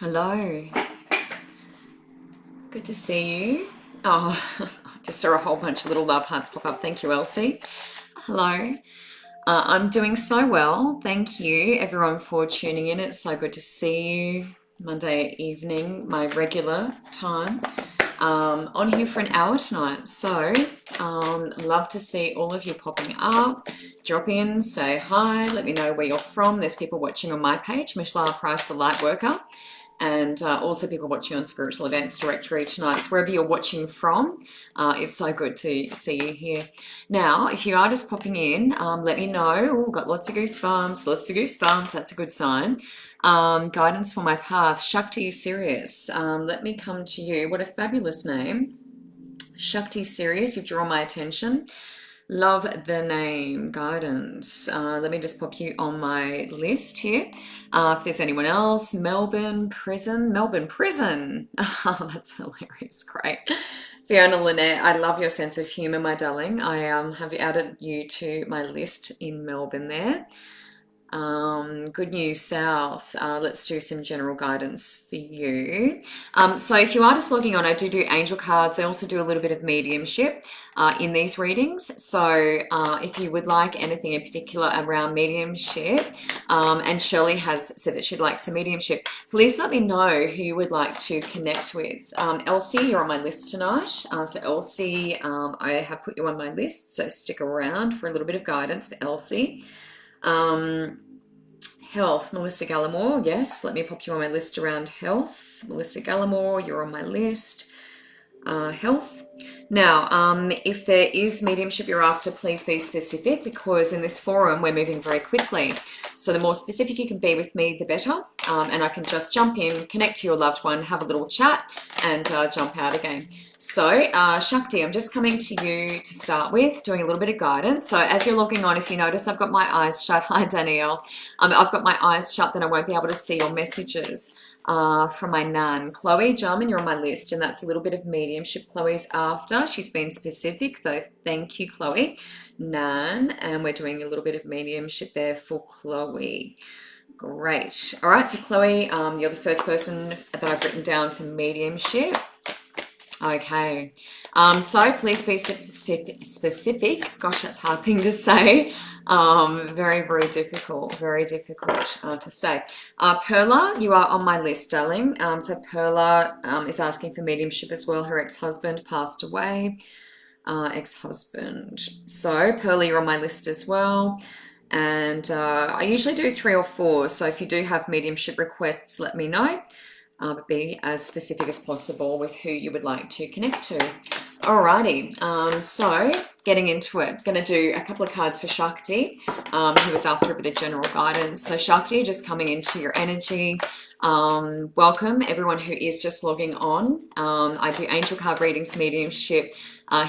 Hello, good to see you. Oh, I just saw a whole bunch of little love hearts pop up. Thank you, Elsie. Hello. I'm doing so well. Thank you, everyone, for tuning in. It's so good to see you Monday evening, my regular time. On here for an hour tonight. So, love to see all of you popping up. Drop in, say hi, let me know where you're from. There's people watching on my page, Michelle Price, the Light Worker, and also people watching on Spiritual Events Directory tonight. So wherever you're watching from, it's so good to see you here. Now, if you are just popping in, let me know. Ooh, got lots of goosebumps, lots of goosebumps. That's a good sign. Guidance for my path. Shakti Sirius. Let me come to you. What a fabulous name. Shakti Sirius, you've drawn my attention. Love the name. Guidance. Let me just pop you on my list here. If there's anyone else, Melbourne Prison. Oh, that's hilarious. Great. Fiona Lynette, I love your sense of humour, my darling. I have added you to my list in Melbourne there. Good News South. Let's do some general guidance for you. So if you are just logging on, I do angel cards. I also do a little bit of mediumship in these readings. So if you would like anything in particular around mediumship, and Shirley has said that she'd like some mediumship, please let me know who you would like to connect with. Elsie, you're on my list tonight. So Elsie, I have put you on my list, so stick around for a little bit of guidance for Elsie. Health, Melissa Gallimore, yes, let me pop you on my list around health. Melissa Gallimore, you're on my list. Health. Now, if there is mediumship you're after, please be specific, because in this forum we're moving very quickly. So the more specific you can be with me, the better. And I can just jump in, connect to your loved one, have a little chat, and jump out again. So, Shakti, I'm just coming to you to start with, doing a little bit of guidance. So as you're logging on, if you notice, I've got my eyes shut. Hi, Danielle. I've got my eyes shut, then I won't be able to see your messages from my nan. Chloe Jarman, you're on my list, and that's a little bit of mediumship Chloe's after. She's been specific, though. Thank you, Chloe. Nan, and we're doing a little bit of mediumship there for Chloe. Great. All right, so Chloe, you're the first person that I've written down for mediumship. Okay, so please be specific. Gosh, that's a hard thing to say. Very, very difficult to say. Perla, you are on my list, darling. So Perla is asking for mediumship as well. Her ex-husband passed away. Ex-husband. So Perla, you're on my list as well. And I usually do 3 or 4. So if you do have mediumship requests, let me know. But be as specific as possible with who you would like to connect to. Alrighty, so getting into it, going to do a couple of cards for Shakti, who was after a bit of general guidance. So Shakti, just coming into your energy. Welcome everyone who is just logging on. I do angel card readings, mediumship,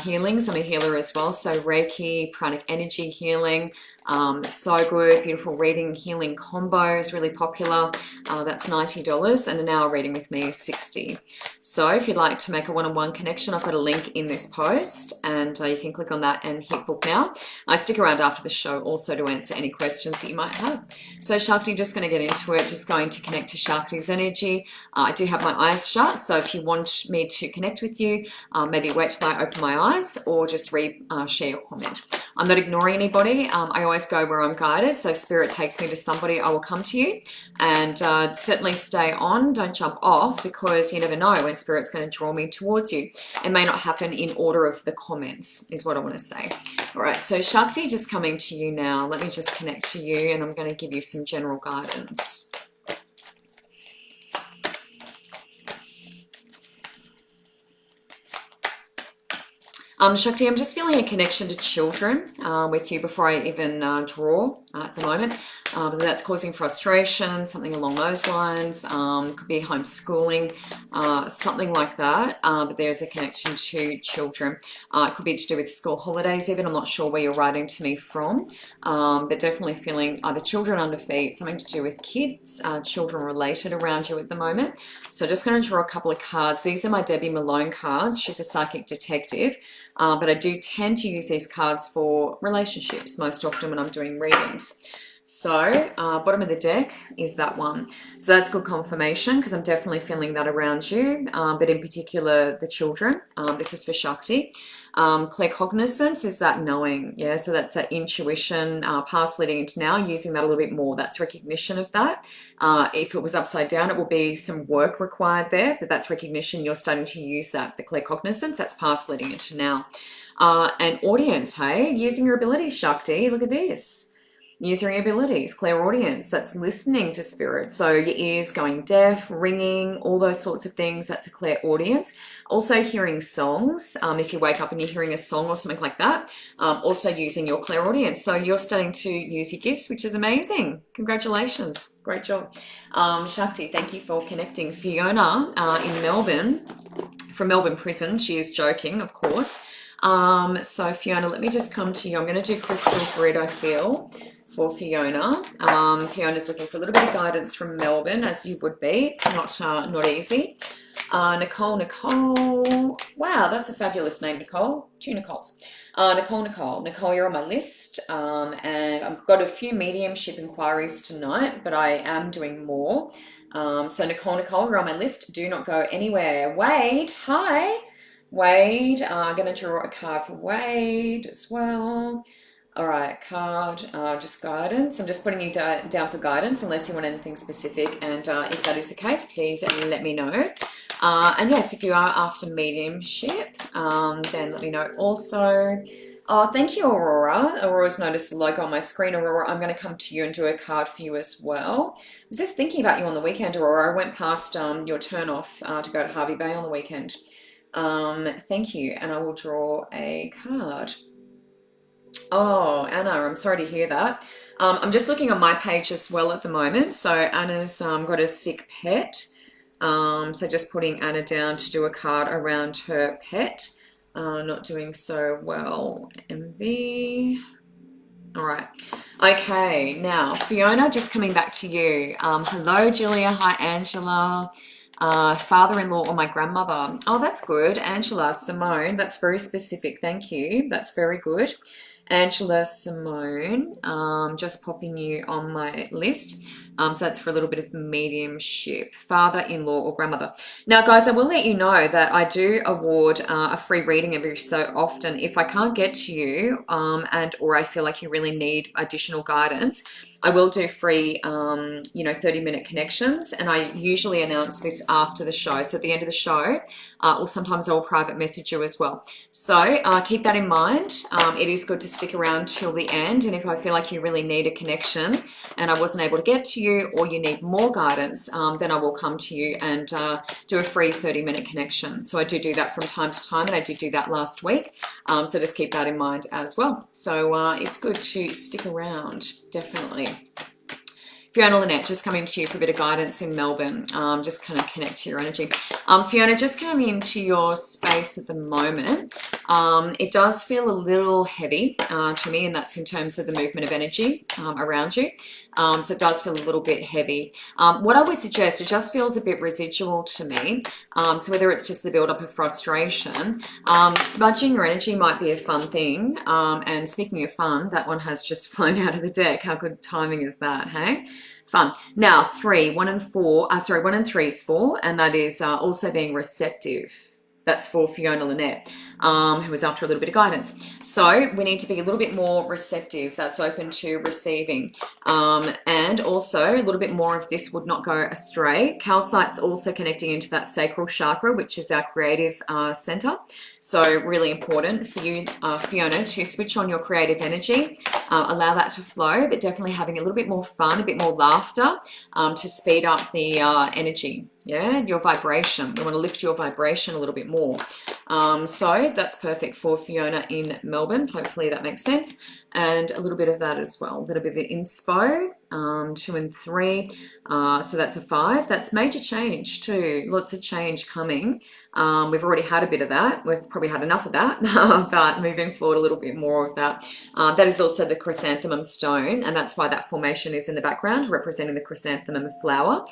healings. I'm a healer as well, so Reiki, pranic energy healing. So good, beautiful reading, healing combos, really popular. That's $90, and an hour reading with me is $60. So if you'd like to make a one-on-one connection, I've got a link in this post, and you can click on that and hit book now. I stick around after the show also to answer any questions that you might have. So Shakti, just going to get into it, just going to connect to Shakti's energy. I do have my eyes shut, so if you want me to connect with you, maybe wait till I open my eyes, or just share your comment. I'm not ignoring anybody. I always go where I'm guided. So if Spirit takes me to somebody, I will come to you. And certainly stay on. Don't jump off, because you never know when Spirit's going to draw me towards you. It may not happen in order of the comments, is what I want to say. All right, so Shakti, just coming to you now. Let me just connect to you, and I'm going to give you some general guidance. Shakti, I'm just feeling a connection to children with you before I even draw at the moment. But that's causing frustration, something along those lines. Could be homeschooling, something like that. But there's a connection to children. It could be to do with school holidays even. I'm not sure where you're writing to me from. But definitely feeling either children under feet, something to do with kids, children related around you at the moment. So just going to draw a couple of cards. These are my Debbie Malone cards. She's a psychic detective. But I do tend to use these cards for relationships most often when I'm doing readings. So bottom of the deck is that one. So that's good confirmation because I'm definitely feeling that around you, but in particular the children. This is for Shakti. Claircognizance is that knowing, yeah, so that's that intuition, past leading into now, using that a little bit more. That's recognition of that. If it was upside down, it will be some work required there, but that's recognition. You're starting to use that, the claircognizance, that's past leading into now. And audience, hey, using your abilities, Shakti, look at this. Using your abilities, clairaudience, that's listening to spirit. So your ears going deaf, ringing, all those sorts of things, that's a clairaudience. Also hearing songs, if you wake up and you're hearing a song or something like that, also using your clairaudience. So you're starting to use your gifts, which is amazing. Congratulations, great job. Shakti, thank you for connecting. Fiona in Melbourne, from Melbourne Prison, she is joking, of course. So Fiona, let me just come to you. I'm going to do crystal grid, I feel, for Fiona. Fiona's looking for a little bit of guidance from Melbourne, as you would be. It's not easy. Nicole, wow, that's a fabulous name, Nicole. Two Nicoles. Nicole, you're on my list, and I've got a few mediumship inquiries tonight, but I am doing more. So Nicole, you're on my list. Do not go anywhere. Wade, hi. Wade, I'm going to draw a card for Wade as well. All right, card, just guidance. I'm just putting you down for guidance unless you want anything specific. And if that is the case, please let me know. And yes, if you are after mediumship, then let me know also. Oh, thank you, Aurora. Aurora's noticed the logo on my screen. Aurora, I'm going to come to you and do a card for you as well. I was just thinking about you on the weekend, Aurora. I went past your turn off to go to Harvey Bay on the weekend. Thank you. And I will draw a card. Oh, Anna, I'm sorry to hear that. I'm just looking on my page as well at the moment. So Anna's got a sick pet. So just putting Anna down to do a card around her pet. Not doing so well. MV. All right. Okay, now Fiona, just coming back to you. Hello, Julia. Hi, Angela. Father-in-law or my grandmother. Oh, that's good. Angela, Simone, that's very specific. Thank you. That's very good. Angela, Simone, just popping you on my list. So that's for a little bit of mediumship, father-in-law or grandmother. Now, guys, I will let you know that I do award a free reading every so often. If I can't get to you or I feel like you really need additional guidance, I will do free, 30-minute connections, and I usually announce this after the show. So at the end of the show, or sometimes I'll private message you as well. So keep that in mind. It is good to stick around till the end, and if I feel like you really need a connection and I wasn't able to get to you or you need more guidance, then I will come to you and do a free 30-minute connection. So I do that from time to time, and I did do that last week. So just keep that in mind as well. So it's good to stick around, definitely. Fiona Lynette, just coming to you for a bit of guidance in Melbourne. Just kind of connect to your energy. Fiona, just coming into your space at the moment. It does feel a little heavy to me, and that's in terms of the movement of energy around you. So it does feel a little bit heavy. What I would suggest, it just feels a bit residual to me. So whether it's just the buildup of frustration, smudging your energy might be a fun thing. And speaking of fun, that one has just flown out of the deck. How good timing is that, hey? Fun. Now, 1 and 3 is 4, and that is also being receptive. That's for Fiona Lynette, who was after a little bit of guidance. So we need to be a little bit more receptive. That's open to receiving. And also a little bit more of this would not go astray. Calcite's also connecting into that sacral chakra, which is our creative center. So really important for you, Fiona, to switch on your creative energy, allow that to flow, but definitely having a little bit more fun, a bit more laughter to speed up the energy. Yeah, your vibration. We want to lift your vibration a little bit more. So that's perfect for Fiona in Melbourne. Hopefully that makes sense. And a little bit of that as well. A little bit of inspo. 2 and 3. So that's a 5. That's major change too. Lots of change coming. We've already had a bit of that. We've probably had enough of that, but moving forward a little bit more of that. That is also the chrysanthemum stone, and that's why that formation is in the background, representing the chrysanthemum flower.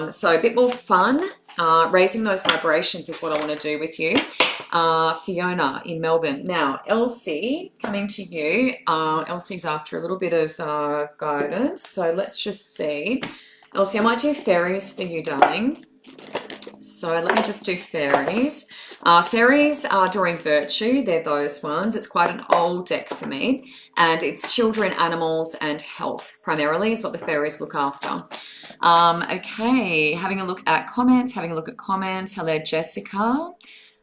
So a bit more fun. Raising those vibrations is what I want to do with you. Fiona in Melbourne. Now, Elsie, coming to you. Elsie's after a little bit of guidance. So let's just see. Elsie, I might do fairies for you, darling. So let me just do fairies. Fairies are Doreen Virtue. They're those ones. It's quite an old deck for me. And it's children, animals, and health primarily is what the fairies look after. Okay, having a look at comments. Hello, Jessica.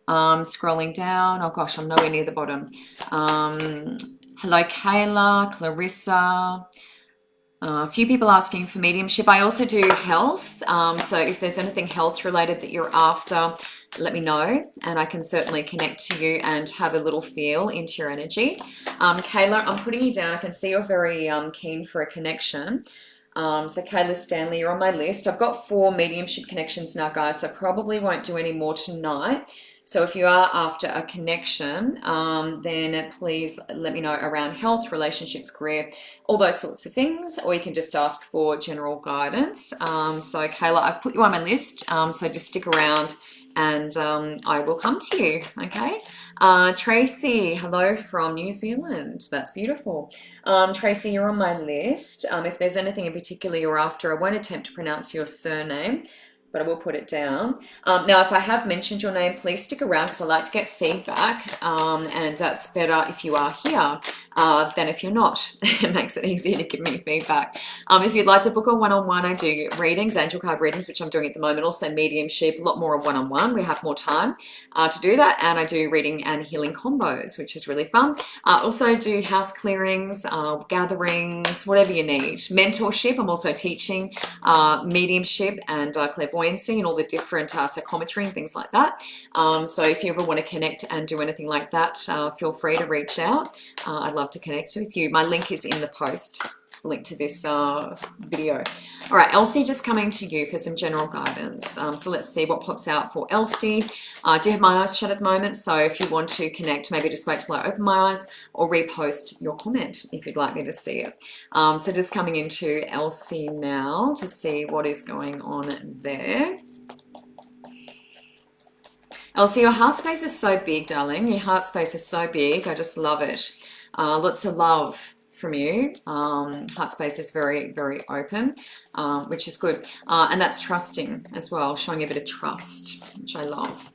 Scrolling down. Oh gosh, I'm nowhere near the bottom. Hello, Kayla, Clarissa. A few people asking for mediumship. I also do health. So if there's anything health related that you're after, let me know and I can certainly connect to you and have a little feel into your energy. Kayla, I'm putting you down. I can see you're very keen for a connection. So Kayla Stanley, you're on my list. I've got 4 mediumship connections now, guys, so probably won't do any more tonight. So if you are after a connection, then please let me know around health, relationships, career, all those sorts of things, or you can just ask for general guidance. So Kayla, I've put you on my list, so just stick around and I will come to you, okay? Tracy, hello from New Zealand. That's beautiful. Tracy, you're on my list. If there's anything in particular you're after, I won't attempt to pronounce your surname, but I will put it down. Now, if I have mentioned your name, please stick around because I like to get feedback, and that's better if you are here than if you're not. It makes it easier to give me feedback. If you'd like to book a one-on-one, I do readings, angel card readings, which I'm doing at the moment, also mediumship, a lot more of one-on-one. We have more time to do that, and I do reading and healing combos, which is really fun. Also do house clearings, gatherings, whatever you need. Mentorship, I'm also teaching mediumship and clairvoyance and all the different psychometry and things like that. So if you ever want to connect and do anything like that, feel free to reach out. I'd love to connect with you. My link is in the post, link to this video. All right, Elsie, just coming to you for some general guidance. So let's see what pops out for Elsie. I do have my eyes shut at the moment, so if you want to connect, maybe just wait till I open my eyes or repost your comment if you'd like me to see it. So just coming into Elsie now to see what is going on there. Elsie, your heart space is so big, darling. Your heart space is so big. I just love it. Lots of love from you. Heart space is very, very open, which is good. And that's trusting as well, showing a bit of trust, which I love.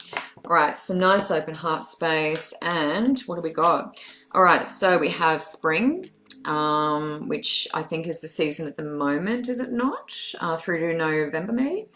All right, so nice open heart space. And what do we got? All right, so we have spring, which I think is the season at the moment, is it not? Through to November, maybe?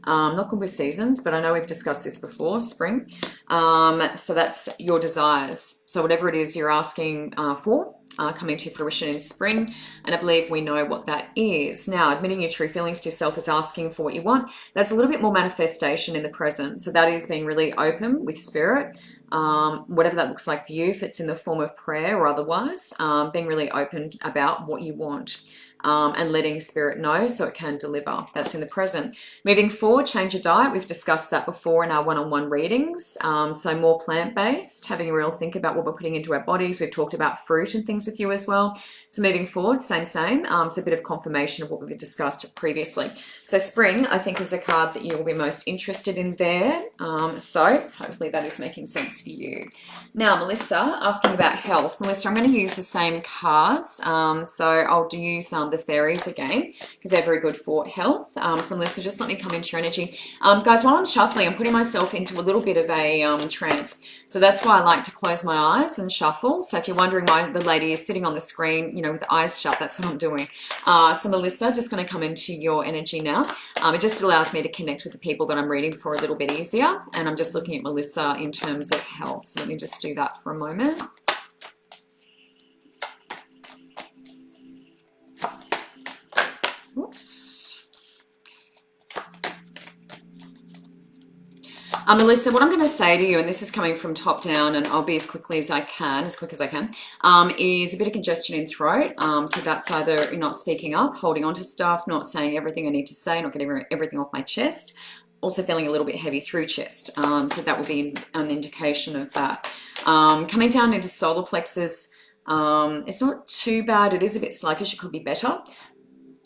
Not good with seasons, but I know we've discussed this before, spring. So that's your desires. So whatever it is you're asking for, coming to fruition in spring, and I believe we know what that is. Now, admitting your true feelings to yourself is asking for what you want. That's a little bit more manifestation in the present. So that is being really open with spirit, whatever that looks like for you, if it's in the form of prayer or otherwise, being really open about what you want. And letting spirit know so it can deliver. That's in the present. Moving forward, change your diet. We've discussed that before in our one-on-one readings. So more plant-based, having a real think about what we're putting into our bodies. We've talked about fruit and things with you as well. So moving forward, same. So a bit of confirmation of what we've discussed previously. So spring, I think, is the card that you will be most interested in there. So hopefully that is making sense for you. Now, Melissa, asking about health. Melissa, I'm going to use the same cards. So I'll use the fairies again because they're very good for health. So Melissa, just let me come into your energy. Guys, while I'm shuffling, I'm putting myself into a little bit of a trance. So that's why I like to close my eyes and shuffle. So if you're wondering why the lady is sitting on the screen, you know, with the eyes shut, that's what I'm doing. So Melissa, just going to come into your energy now. It just allows me to connect with the people that I'm reading for a little bit easier. And I'm just looking at Melissa in terms of health. So let me just do that for a moment. Whoops. Melissa, what I'm going to say to you, and this is coming from top down, and I'll be as quick as I can, is a bit of congestion in throat. So that's either you're not speaking up, holding on to stuff, not saying everything I need to say, not getting everything off my chest. Also feeling a little bit heavy through chest. So that will be an indication of that. Coming down into solar plexus, it's not too bad. It is a bit sluggish. It could be better.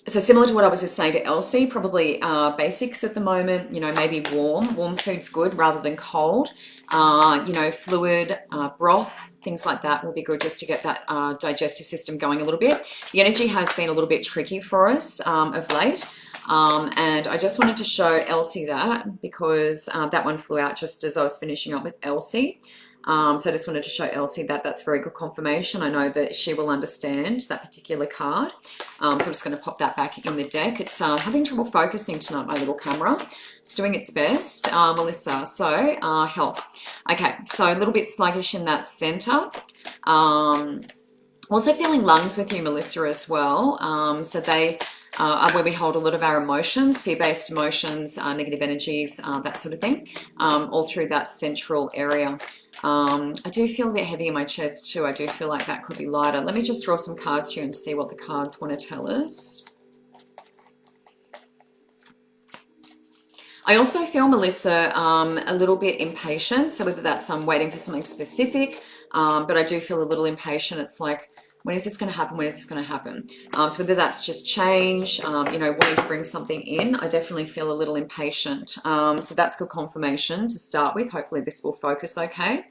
So similar to what I was just saying to Elsie, probably basics at the moment, you know, maybe warm. Warm food's good rather than cold. You know, fluid, broth, things like that will be good just to get that digestive system going a little bit. The energy has been a little bit tricky for us of late. And I just wanted to show Elsie that because that one flew out just as I was finishing up with Elsie. So I just wanted to show Elsie that that's very good confirmation. I know that she will understand that particular card. So I'm just going to pop that back in the deck. It's having trouble focusing tonight, my little camera. It's doing its best, Melissa. So health. Okay, so a little bit sluggish in that center. Also feeling lungs with you, Melissa, as well. So they are where we hold a lot of our emotions, fear-based emotions, negative energies, that sort of thing, all through that central area. I do feel a bit heavy in my chest too. I do feel like that could be lighter. Let me just draw some cards here and see what the cards want to tell us. I also feel, Melissa, a little bit impatient. So whether that's I'm waiting for something specific, but I do feel a little impatient. It's like, when is this going to happen? When is this going to happen? So whether that's just change, you know, wanting to bring something in, I definitely feel a little impatient. So that's good confirmation to start with. Hopefully this will focus okay.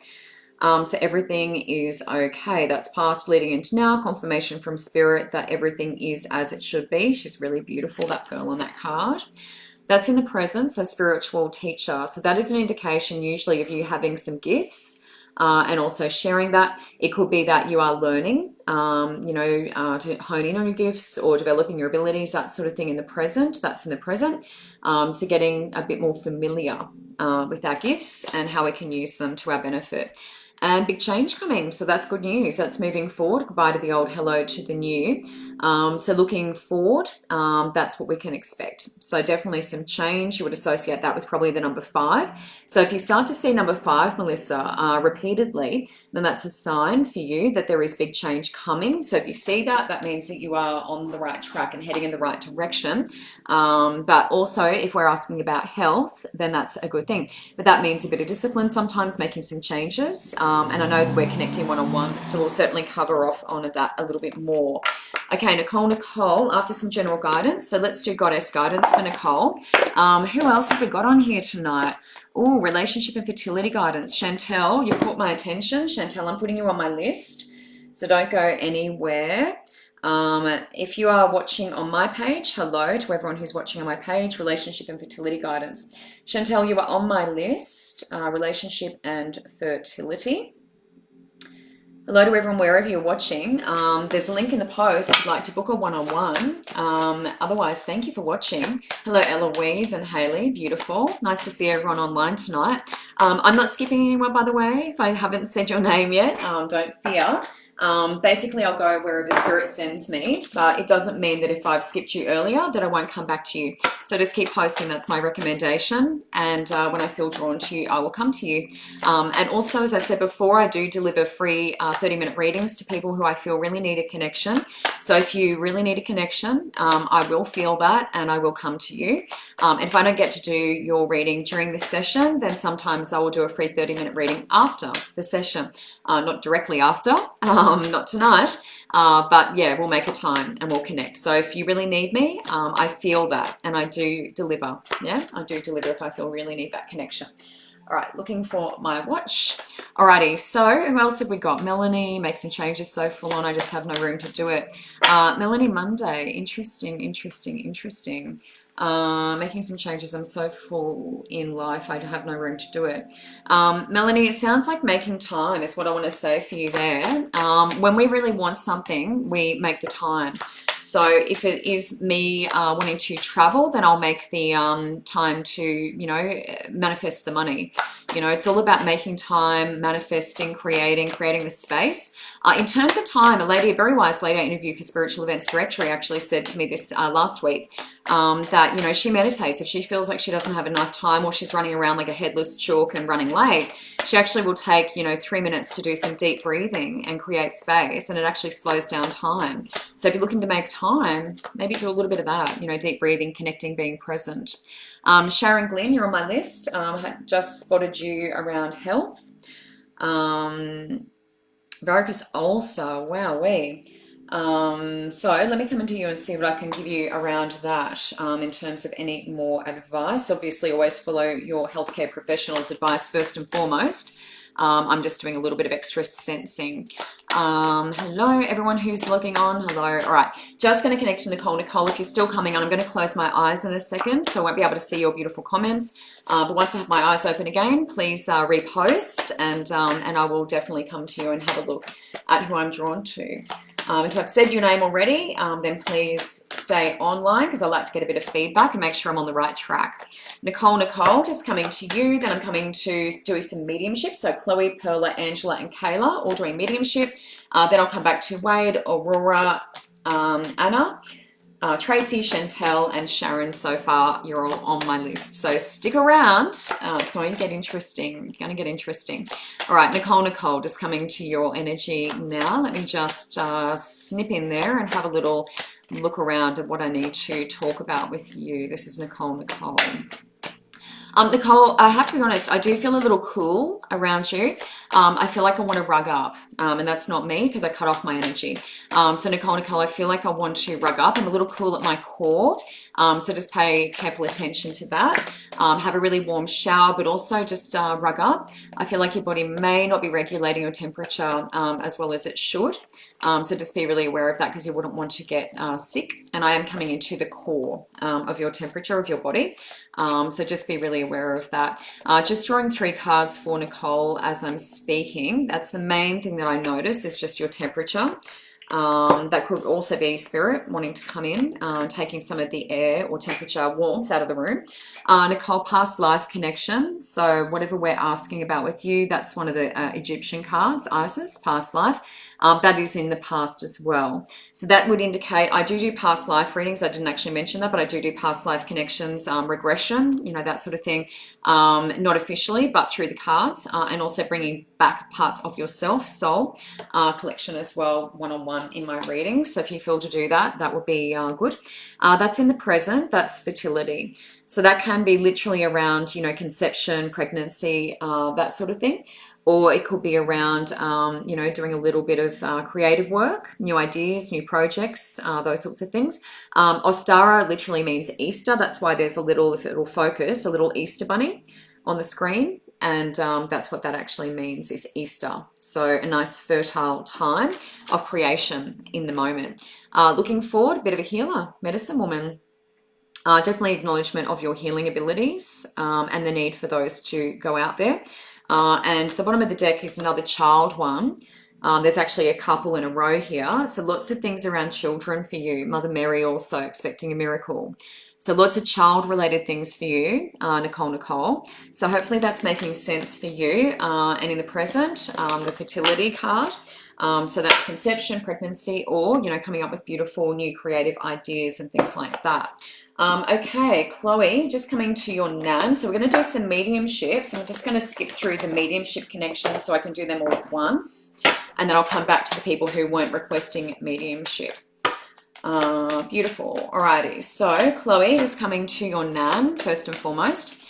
So everything is okay. That's past leading into now. Confirmation from Spirit that everything is as it should be. She's really beautiful, that girl on that card. That's in the present, so spiritual teacher. So that is an indication usually of you having some gifts. And also sharing that. It could be that you are learning, you know, to hone in on your gifts or developing your abilities, that sort of thing in the present. That's in the present. So getting a bit more familiar with our gifts and how we can use them to our benefit. And big change coming, so that's good news. That's moving forward. Goodbye to the old, hello to the new. So looking forward, that's what we can expect. So definitely some change. You would associate that with probably the number 5. So if you start to see number 5, Melissa, repeatedly, then that's a sign for you that there is big change coming. So if you see that, that means that you are on the right track and heading in the right direction. But also if we're asking about health, then that's a good thing. But that means a bit of discipline sometimes, making some changes. And I know that we're connecting one-on-one, so we'll certainly cover off on that a little bit more. Okay, Nicole, after some general guidance. So let's do Goddess guidance for Nicole. Who else have we got on here tonight? Oh, relationship and fertility guidance. Chantel, you've caught my attention. Chantel, I'm putting you on my list, so don't go anywhere. If you are watching on my page, hello to everyone who's watching on my page, relationship and fertility guidance. Chantel, you are on my list, relationship and fertility. Hello to everyone wherever you're watching. There's a link in the post if you'd like to book a one-on-one. Otherwise, thank you for watching. Hello, Eloise and Haley. Beautiful. Nice to see everyone online tonight. I'm not skipping anyone, by the way, if I haven't said your name yet. Don't fear. Basically, I'll go wherever Spirit sends me, but it doesn't mean that if I've skipped you earlier that I won't come back to you. So just keep posting. That's my recommendation. And when I feel drawn to you, I will come to you. And also, as I said before, I do deliver free 30-minute readings to people who I feel really need a connection. So if you really need a connection, I will feel that and I will come to you. And if I don't get to do your reading during this session, then sometimes I will do a free 30-minute reading after the session. Not directly after, not tonight, but yeah, we'll make a time and we'll connect. So if you really need me, I feel that and I do deliver. Yeah, I do deliver if I feel really need that connection. All right, looking for my watch. Alrighty, so who else have we got? Melanie, make some changes so full on, I just have no room to do it. Melanie Monday, interesting. Making some changes, I'm so full in life, I have no room to do it. Melanie, it sounds like making time is what I want to say for you there. When we really want something, we make the time. So if it is me wanting to travel, then I'll make the time to, you know, manifest the money. You know, it's all about making time, manifesting, creating the space. In terms of time, a very wise lady I interviewed for Spiritual Events Directory actually said to me this last week that, you know, she meditates. If she feels like she doesn't have enough time or she's running around like a headless chalk and running late, she actually will take, you know, 3 minutes to do some deep breathing and create space, and it actually slows down time. So if you're looking to make time, maybe do a little bit of that, you know, deep breathing, connecting, being present. Sharon Glynn, you're on my list. I just spotted you around health. Varicose ulcer, wowee. So let me come into you and see what I can give you around that in terms of any more advice. Obviously, always follow your healthcare professional's advice first and foremost. I'm just doing a little bit of extra sensing. Hello, everyone who's logging on. Hello. All right. Just going to connect to Nicole. Nicole, if you're still coming on, I'm going to close my eyes in a second, so I won't be able to see your beautiful comments. But once I have my eyes open again, please repost, and I will definitely come to you and have a look at who I'm drawn to. If I've said your name already, then please stay online because I like to get a bit of feedback and make sure I'm on the right track. Nicole, just coming to you. Then I'm coming to do some mediumship. So Chloe, Perla, Angela, and Kayla all doing mediumship. Then I'll come back to Wade, Aurora, Anna, Tracy, Chantel, and Sharon. So far, you're all on my list. So stick around. It's going to get interesting. All right, Nicole, just coming to your energy now. Let me just snip in there and have a little look around at what I need to talk about with you. This is Nicole. Nicole, I have to be honest, I do feel a little cool around you. I feel like I want to rug up, and that's not me because I cut off my energy. So Nicole, I feel like I want to rug up. I'm a little cool at my core, so just pay careful attention to that. Have a really warm shower, but also just rug up. I feel like your body may not be regulating your temperature as well as it should. So just be really aware of that because you wouldn't want to get sick. And I am coming into the core of your temperature of your body. So just be really aware of that. Just drawing 3 cards for Nicole as I'm speaking. That's the main thing that I notice is just your temperature. That could also be spirit wanting to come in, taking some of the air or temperature warmth out of the room. Nicole, past life connection. So whatever we're asking about with you, that's one of the Egyptian cards, Isis, past life. That is in the past as well. So that would indicate, I do past life readings. I didn't actually mention that, but I do past life connections, regression, you know, that sort of thing. Not officially, but through the cards, and also bringing back parts of yourself, soul, collection as well, one-on-one in my readings. So if you feel to do that, that would be good. That's in the present. That's fertility. So that can be literally around, you know, conception, pregnancy, that sort of thing. Or it could be around, you know, doing a little bit of creative work, new ideas, new projects, those sorts of things. Ostara literally means Easter. That's why there's a little, if it will focus, a little Easter bunny on the screen. And that's what that actually means, is Easter. So a nice fertile time of creation in the moment. Looking forward, a bit of a healer, medicine woman. Definitely acknowledgement of your healing abilities and the need for those to go out there. And the bottom of the deck is another child one. There's actually a couple in a row here. So lots of things around children for you. Mother Mary also expecting a miracle. So lots of child-related things for you, Nicole. So hopefully that's making sense for you. And in the present, the fertility card. So that's conception, pregnancy, or, you know, coming up with beautiful new creative ideas and things like that. Okay, Chloe, just coming to your Nan. So we're going to do some mediumships. I'm just going to skip through the mediumship connections so I can do them all at once. And then I'll come back to the people who weren't requesting mediumship. Beautiful. Alrighty. So Chloe, just coming to your Nan first and foremost.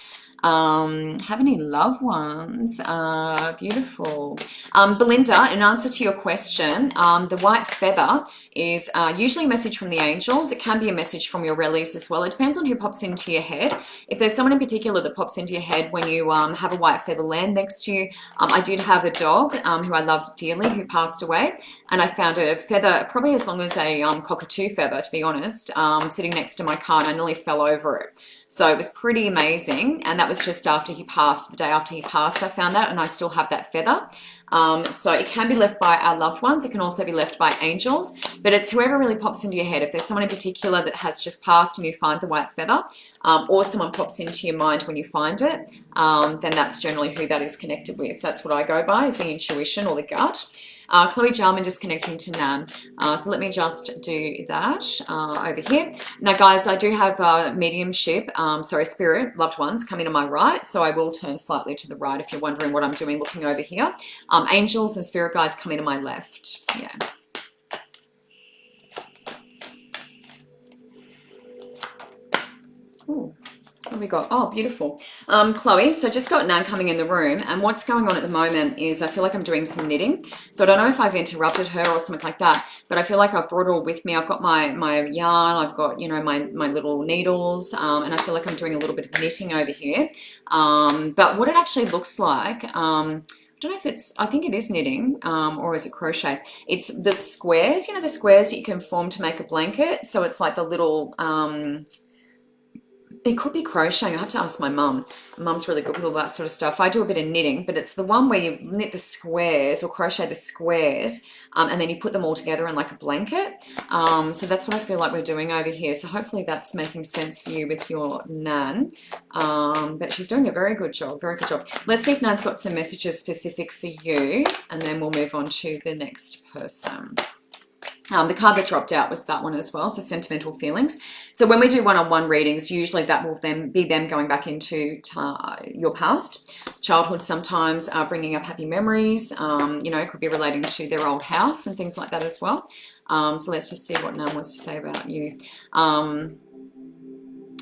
Have any loved ones? Beautiful. Belinda, in answer to your question, the white feather is usually a message from the angels. It can be a message from your release as well. It depends on who pops into your head. If there's someone in particular that pops into your head when you have a white feather land next to you, I did have a dog who I loved dearly who passed away, and I found a feather probably as long as a cockatoo feather, to be honest, sitting next to my car, and I nearly fell over it. So it was pretty amazing, and that was just after he passed. The day after he passed, I found that, and I still have that feather. So it can be left by our loved ones. It can also be left by angels, but it's whoever really pops into your head. If there's someone in particular that has just passed and you find the white feather, or someone pops into your mind when you find it, then that's generally who that is connected with. That's what I go by, is the intuition or the gut. Chloe Jarman just connecting to Nan. So let me just do that over here. Now, guys, I do have mediumship, spirit, loved ones coming to my right. So I will turn slightly to the right if you're wondering what I'm doing looking over here. Angels and spirit guides coming to my left. Yeah. Ooh. What have we got? Oh, beautiful. Chloe, so just got Nan coming in the room, and what's going on at the moment is I feel like I'm doing some knitting. So I don't know if I've interrupted her or something like that, but I feel like I've brought it all with me. I've got my yarn, I've got, you know, my little needles, and I feel like I'm doing a little bit of knitting over here. But what it actually looks like, I don't know if it's, I think it is knitting, or is it crochet? It's the squares, you know, the squares that you can form to make a blanket. So it's like the little, it could be crocheting. I have to ask my mum. Mum's really good with all that sort of stuff. I do a bit of knitting, but it's the one where you knit the squares or crochet the squares, and then you put them all together in like a blanket. So that's what I feel like we're doing over here. So hopefully that's making sense for you with your Nan. But she's doing a very good job, very good job. Let's see if Nan's got some messages specific for you, and then we'll move on to the next person. The card that dropped out was that one as well, so sentimental feelings. So when we do one-on-one readings, usually that will then be them going back into your past, childhood sometimes, bringing up happy memories. You know, it could be relating to their old house and things like that as well. So let's just see what Nan wants to say about you.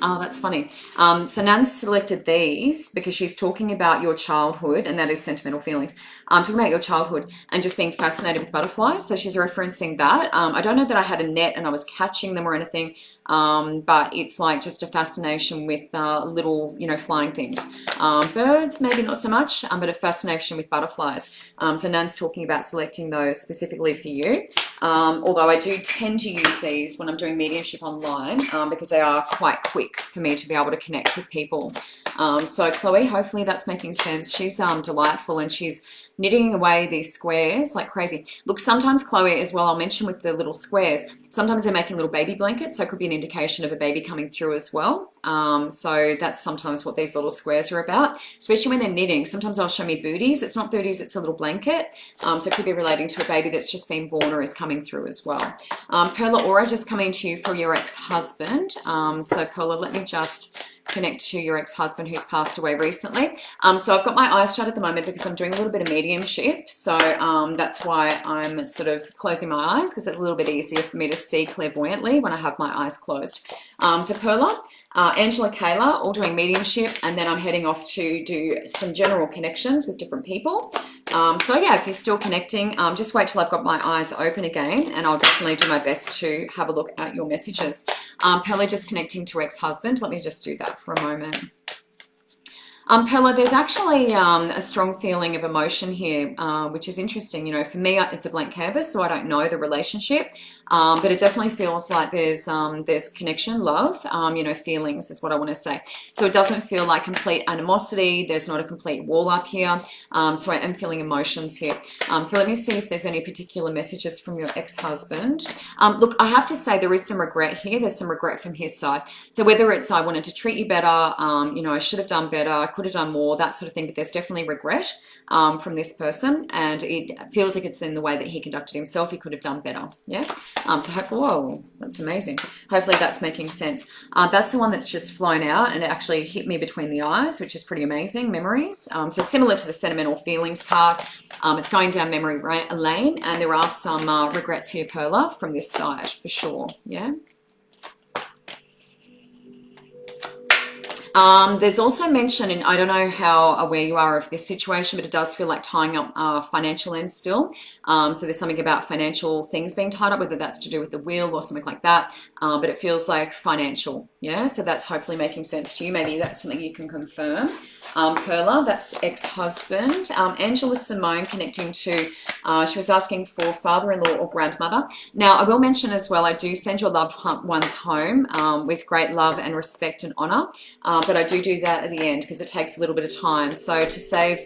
Oh, that's funny. So Nan selected these because she's talking about your childhood, and that is sentimental feelings. Talking about your childhood and just being fascinated with butterflies. So she's referencing that. I don't know that I had a net and I was catching them or anything, but it's like just a fascination with little, you know, flying things. Birds, maybe not so much, but a fascination with butterflies. So Nan's talking about selecting those specifically for you. Although I do tend to use these when I'm doing mediumship online, because they are quite quick for me to be able to connect with people. So Chloe, hopefully that's making sense. She's delightful, and she's knitting away these squares like crazy. Look, sometimes Chloe as well, I'll mention with the little squares, sometimes they're making little baby blankets, so it could be an indication of a baby coming through as well. So that's sometimes what these little squares are about, especially when they're knitting. Sometimes they'll show me booties. It's not booties, it's a little blanket. So it could be relating to a baby that's just been born or is coming through as well. Perla Aura just coming to you for your ex-husband. So Perla, let me just connect to your ex-husband who's passed away recently. So I've got my eyes shut at the moment because I'm doing a little bit of mediumship. So that's why I'm sort of closing my eyes, because it's a little bit easier for me to see clairvoyantly when I have my eyes closed. So Perla, Angela, Kayla, all doing mediumship, and then I'm heading off to do some general connections with different people. So yeah, if you're still connecting, just wait till I've got my eyes open again, and I'll definitely do my best to have a look at your messages. Perla just connecting to ex-husband. Let me just do that for a moment. Perla, there's actually a strong feeling of emotion here, which is interesting. You know, for me, it's a blank canvas, so I don't know the relationship, but it definitely feels like there's connection, love, you know, feelings is what I want to say. So it doesn't feel like complete animosity. There's not a complete wall up here. So I am feeling emotions here. So let me see if there's any particular messages from your ex-husband. Look, I have to say there is some regret here. There's some regret from his side. So whether it's I wanted to treat you better, you know, I should have done better, I could have done more, that sort of thing, but there's definitely regret from this person, and it feels like it's in the way that he conducted himself. He could have done better. Yeah. So hopefully, whoa, that's amazing. Hopefully that's making sense. That's the one that's just flown out and it actually hit me between the eyes, which is pretty amazing. Memories. So similar to the sentimental feelings card, it's going down memory lane, and there are some regrets here, Perla, from this side for sure. Yeah. There's also mention, and I don't know how aware you are of this situation, but it does feel like tying up financial ends still. So there's something about financial things being tied up, whether that's to do with the will or something like that. But it feels like financial. Yeah. So that's hopefully making sense to you. Maybe that's something you can confirm. Perla, that's ex-husband. Angela Simone connecting to, she was asking for father-in-law or grandmother. Now, I will mention as well, I do send your loved ones home with great love and respect and honor. But I do that at the end because it takes a little bit of time. So to save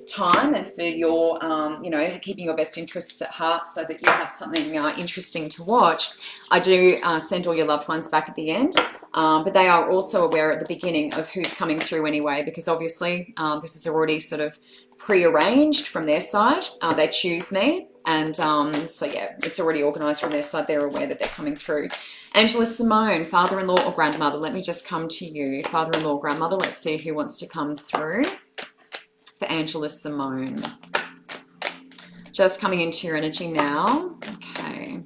time and for your, you know, keeping your best interests at heart so that you have something interesting to watch. I do send all your loved ones back at the end, but they are also aware at the beginning of who's coming through anyway, because obviously this is already sort of pre-arranged from their side. They choose me, and so yeah, it's already organised from their side. They're aware that they're coming through. Angela Simone, father-in-law or grandmother. Let me just come to you. Father-in-law, grandmother. Let's see who wants to come through for Angela Simone. Just coming into your energy now. Okay.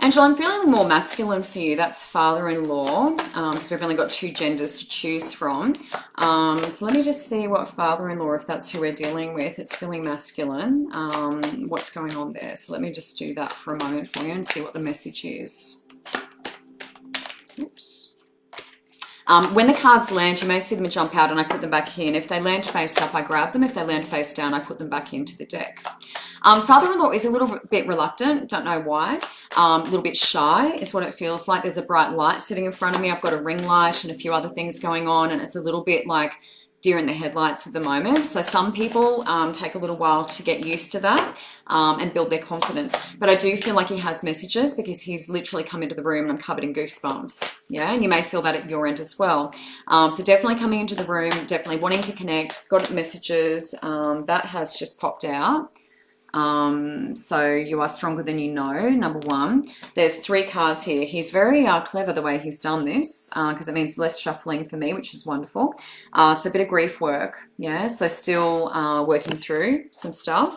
Angela, I'm feeling more masculine for you. That's father-in-law, because we've only got 2 genders to choose from. So let me just see what father-in-law, if that's who we're dealing with. It's feeling masculine. What's going on there? So let me just do that for a moment for you and see what the message is. Oops. When the cards land, you may see them jump out and I put them back in. If they land face up, I grab them. If they land face down, I put them back into the deck. Father-in-law is a little bit reluctant, don't know why. A little bit shy is what it feels like. There's a bright light sitting in front of me. I've got a ring light and a few other things going on, and it's a little bit like deer in the headlights at the moment. So some people take a little while to get used to that and build their confidence. But I do feel like he has messages, because he's literally come into the room and I'm covered in goosebumps. Yeah, and you may feel that at your end as well. So definitely coming into the room, definitely wanting to connect, got messages. That has just popped out. So you are stronger than you know, number 1. There's 3 cards here. He's very clever the way he's done this, because it means less shuffling for me, which is wonderful. So a bit of grief work, yeah, so still working through some stuff.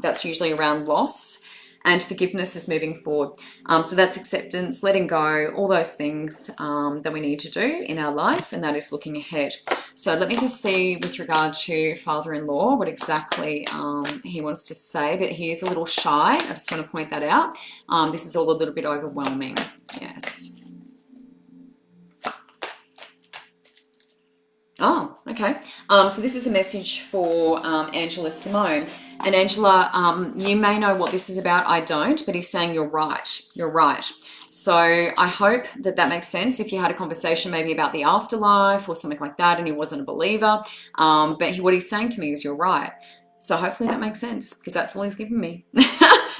That's usually around loss, and forgiveness is moving forward. So that's acceptance, letting go, all those things that we need to do in our life, and that is looking ahead. So let me just see with regard to father-in-law what exactly he wants to say, but he is a little shy. I just want to point that out. This is all a little bit overwhelming. Yes. Oh, okay. So this is a message for Angela Simone. And Angela, you may know what this is about. I don't, but he's saying you're right. You're right. So I hope that that makes sense. If you had a conversation maybe about the afterlife or something like that and he wasn't a believer, but what he's saying to me is you're right. So hopefully that makes sense, because that's all he's given me.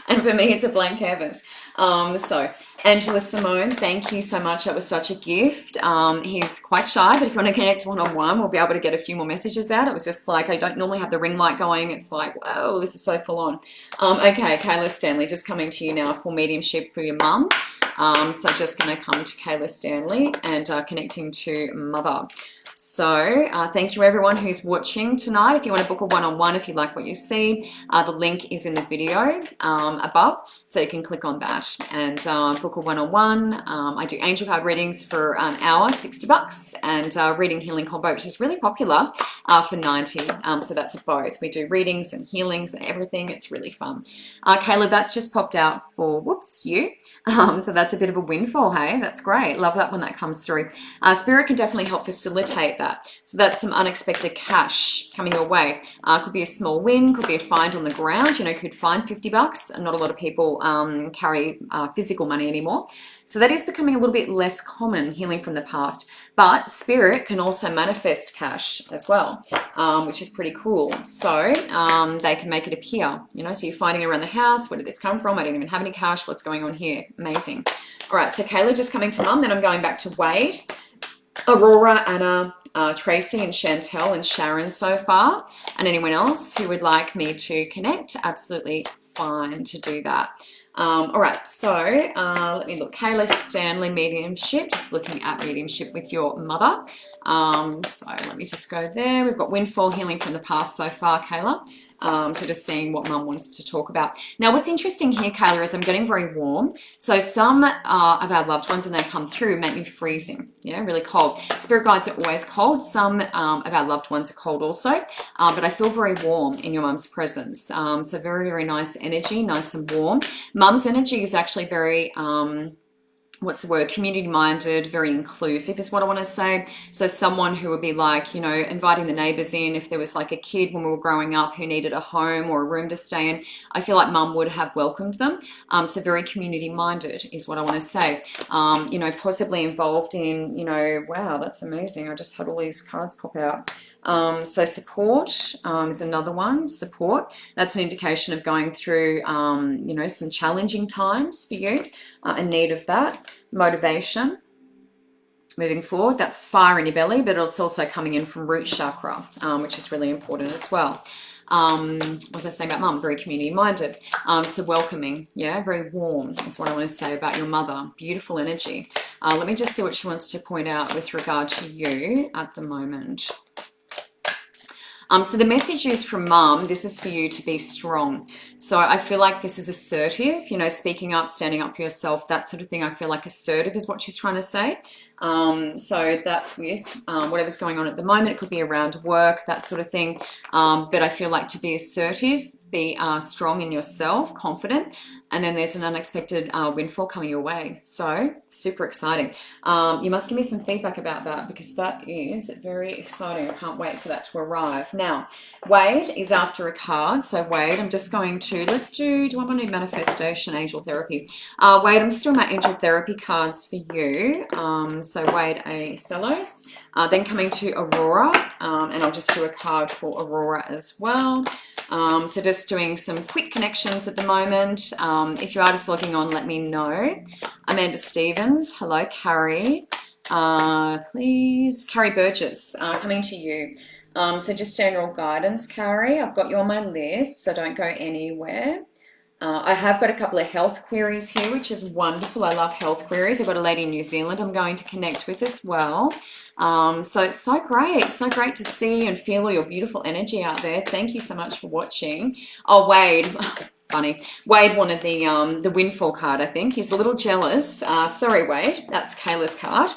And for me, it's a blank canvas. So Angela Simone, thank you so much. That was such a gift. He's quite shy, but if you want to connect one-on-one, we'll be able to get a few more messages out. It was just like, I don't normally have the ring light going. It's like, wow, this is so full on. Okay, Kayla Stanley, just coming to you now for mediumship for your mum. So just going to come to Kayla Stanley and connecting to mother. So thank you everyone who's watching tonight. If you want to book a one-on-one, if you like what you see, the link is in the video above, so you can click on that and book a one-on-one. I do angel card readings for an hour, $60, and reading healing combo, which is really popular, for $90. So that's both. We do readings and healings and everything. It's really fun. Kayla, that's just popped out for, whoops, you. So that's a bit of a windfall, hey? That's great. Love that when that comes through. Spirit can definitely help facilitate that. So that's some unexpected cash coming your way. Could be a small win, could be a find on the ground. You know, could find $50, and not a lot of people carry physical money anymore. So that is becoming a little bit less common, healing from the past. But spirit can also manifest cash as well, which is pretty cool. So they can make it appear, you know, so you're finding around the house, where did this come from? I don't even have any cash. What's going on here? Amazing. All right, so Kayla just coming to mum, then I'm going back to Wade, Aurora, Anna, Tracy and Chantel and Sharon so far, and anyone else who would like me to connect, absolutely fine to do that. All right, so let me look. Kayla Stanley, mediumship, just looking at mediumship with your mother. So let me just go there. We've got windfall, healing from the past so far, Kayla. So just seeing what mum wants to talk about. Now, what's interesting here, Kayla, is I'm getting very warm. So some of our loved ones, when they come through, make me freezing, yeah, really cold. Spirit guides are always cold. Some of our loved ones are cold also, but I feel very warm in your mum's presence. So very, very nice energy, nice and warm. Mum's energy is actually very what's the word, community-minded, very inclusive is what I want to say. So someone who would be like, you know, inviting the neighbours in. If there was like a kid when we were growing up who needed a home or a room to stay in, I feel like mum would have welcomed them. So very community-minded is what I want to say. You know, possibly involved in, you know, wow, that's amazing. I just had all these cards pop out. So support is another one. Support. That's an indication of going through, you know, some challenging times for you, in need of that. Motivation. Moving forward, that's fire in your belly, but it's also coming in from root chakra, which is really important as well. What was I saying about mum? Very community minded. So welcoming, yeah, very warm is what I want to say about your mother. Beautiful energy. Let me just see what she wants to point out with regard to you at the moment. So the message is from mum, this is for you to be strong. So I feel like this is assertive, you know, speaking up, standing up for yourself, that sort of thing. I feel like assertive is what she's trying to say. So that's with whatever's going on at the moment. It could be around work, that sort of thing. But I feel like to be assertive, be strong in yourself, confident, and then there's an unexpected windfall coming your way. So super exciting. You must give me some feedback about that, because that is very exciting. I can't wait for that to arrive. Now, Wade is after a card. So Wade, I'm just going to, do I want to do manifestation, angel therapy? Wade, I'm just doing my angel therapy cards for you. So Wade, a cellos. Then coming to Aurora, and I'll just do a card for Aurora as well. So just doing some quick connections at the moment. If you are just logging on, let me know. Amanda Stevens, hello. Carrie, please. Carrie Burgess, coming to you. So just general guidance, Carrie. I've got you on my list, so don't go anywhere. I have got a couple of health queries here, which is wonderful. I love health queries. I've got a lady in New Zealand I'm going to connect with as well. So it's so great to see and feel all your beautiful energy out there. Thank you so much for watching. Oh, Wade, funny. Wade wanted the windfall card, I think. He's a little jealous. Sorry, Wade, that's Kayla's card.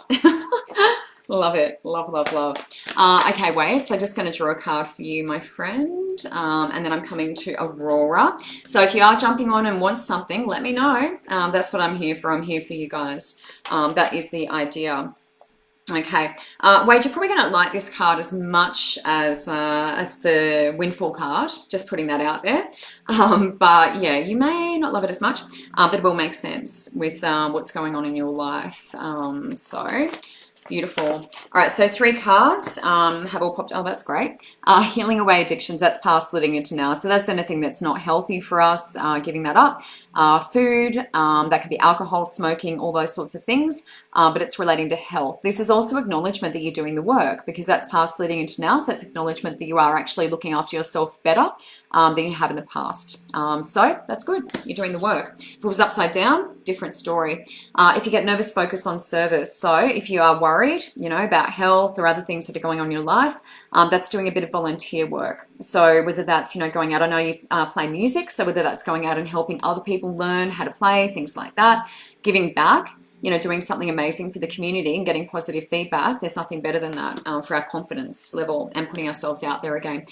Love it. Love. Okay, Wade, so just going to draw a card for you, my friend. And then I'm coming to Aurora. So if you are jumping on and want something, let me know. That's what I'm here for. I'm here for you guys. That is the idea. Okay, Wade, you're probably going to like this card as much as the windfall card, just putting that out there. But yeah, you may not love it as much, but it will make sense with what's going on in your life. So beautiful. All right, so 3 cards have all popped. Oh, that's great. Healing away addictions, that's past, living into now. So that's anything that's not healthy for us, giving that up. Food, that could be alcohol, smoking, all those sorts of things, but it's relating to health. This is also acknowledgement that you're doing the work, because that's past leading into now. So it's acknowledgement that you are actually looking after yourself better than you have in the past. So that's good. You're doing the work. If it was upside down, different story. If you get nervous, focus on service. So if you are worried, you know, about health or other things that are going on in your life, that's doing a bit of volunteer work. So whether that's, you know, going out, I know you play music, so whether that's going out and helping other people learn how to play, things like that, giving back, you know, doing something amazing for the community and getting positive feedback. There's nothing better than that for our confidence level and putting ourselves out there again.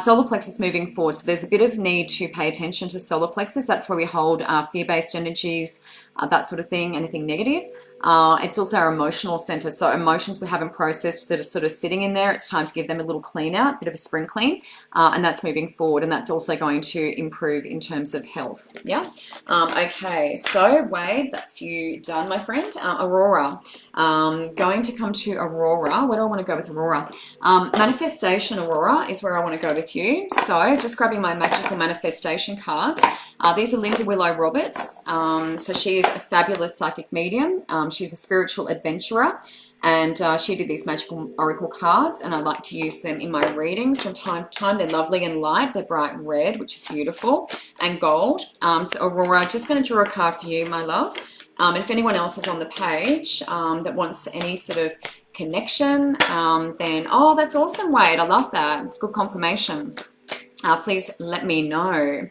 Solar plexus moving forward. So there's a bit of need to pay attention to solar plexus. That's where we hold fear-based energies, that sort of thing, anything negative. It's also our emotional center. So emotions we haven't processed that are sort of sitting in there, it's time to give them a little clean out, a bit of a spring clean, and that's moving forward, and that's also going to improve in terms of health. Yeah. Okay, so Wade, that's you done, my friend. Aurora, going to come to Aurora. Where do I want to go with Aurora? Manifestation, Aurora, is where I want to go with you. So just grabbing my magical manifestation cards. These are Linda Willow Roberts. So she is a fabulous psychic medium. She's a spiritual adventurer, and she did these magical oracle cards, and I like to use them in my readings from time to time. They're lovely and light. They're bright red, which is beautiful, and gold. So Aurora, just going to draw a card for you, my love. And if anyone else is on the page that wants any sort of connection, then, oh, that's awesome, Wade. I love that. Good confirmation. Please let me know.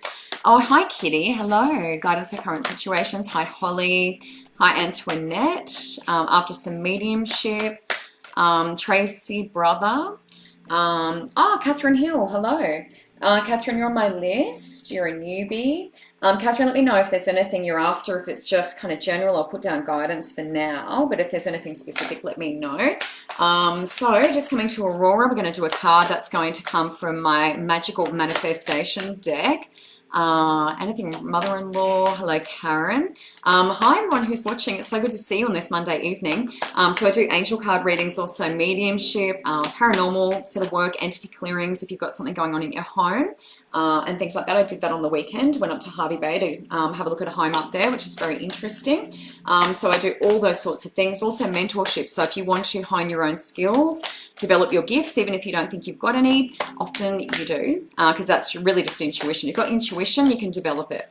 Oh, hi, Kitty. Hello. Guidance for current situations. Hi, Holly. Hi, Antoinette. After some mediumship. Tracy, brother. Oh, Catherine Hill. Hello. Catherine, you're on my list. You're a newbie. Catherine, let me know if there's anything you're after. If it's just kind of general, I'll put down guidance for now. But if there's anything specific, let me know. So just coming to Aurora, we're going to do a card that's going to come from my Magical Manifestation deck. Anything mother-in-law. Hello, Karen. Hi everyone who's watching. It's so good to see you on this Monday evening. So I do angel card readings, also mediumship, paranormal sort of work, entity clearings if you've got something going on in your home, and things like that. I did that on the weekend. Went up to Harvey Bay to have a look at a home up there, which is very interesting. So I do all those sorts of things. Also mentorship. So if you want to hone your own skills, develop your gifts, even if you don't think you've got any, often you do, because that's really just intuition. You've got intuition, you can develop it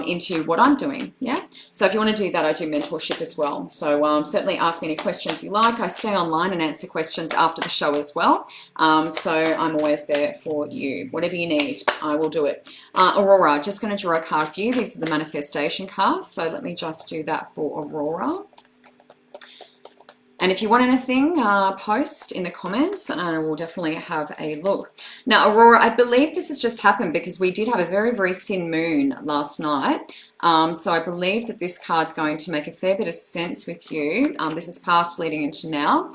into what I'm doing. Yeah. So if you want to do that, I do mentorship as well. So certainly ask me any questions you like. I stay online and answer questions after the show as well. So I'm always there for you. Whatever you need, I will do it. Aurora, just going to draw a card for you. These are the manifestation cards. So let me just do that for Aurora. And if you want anything, post in the comments and I will definitely have a look. Now, Aurora, I believe this has just happened because we did have a very, very thin moon last night. So I believe that this card's going to make a fair bit of sense with you. This is past leading into now.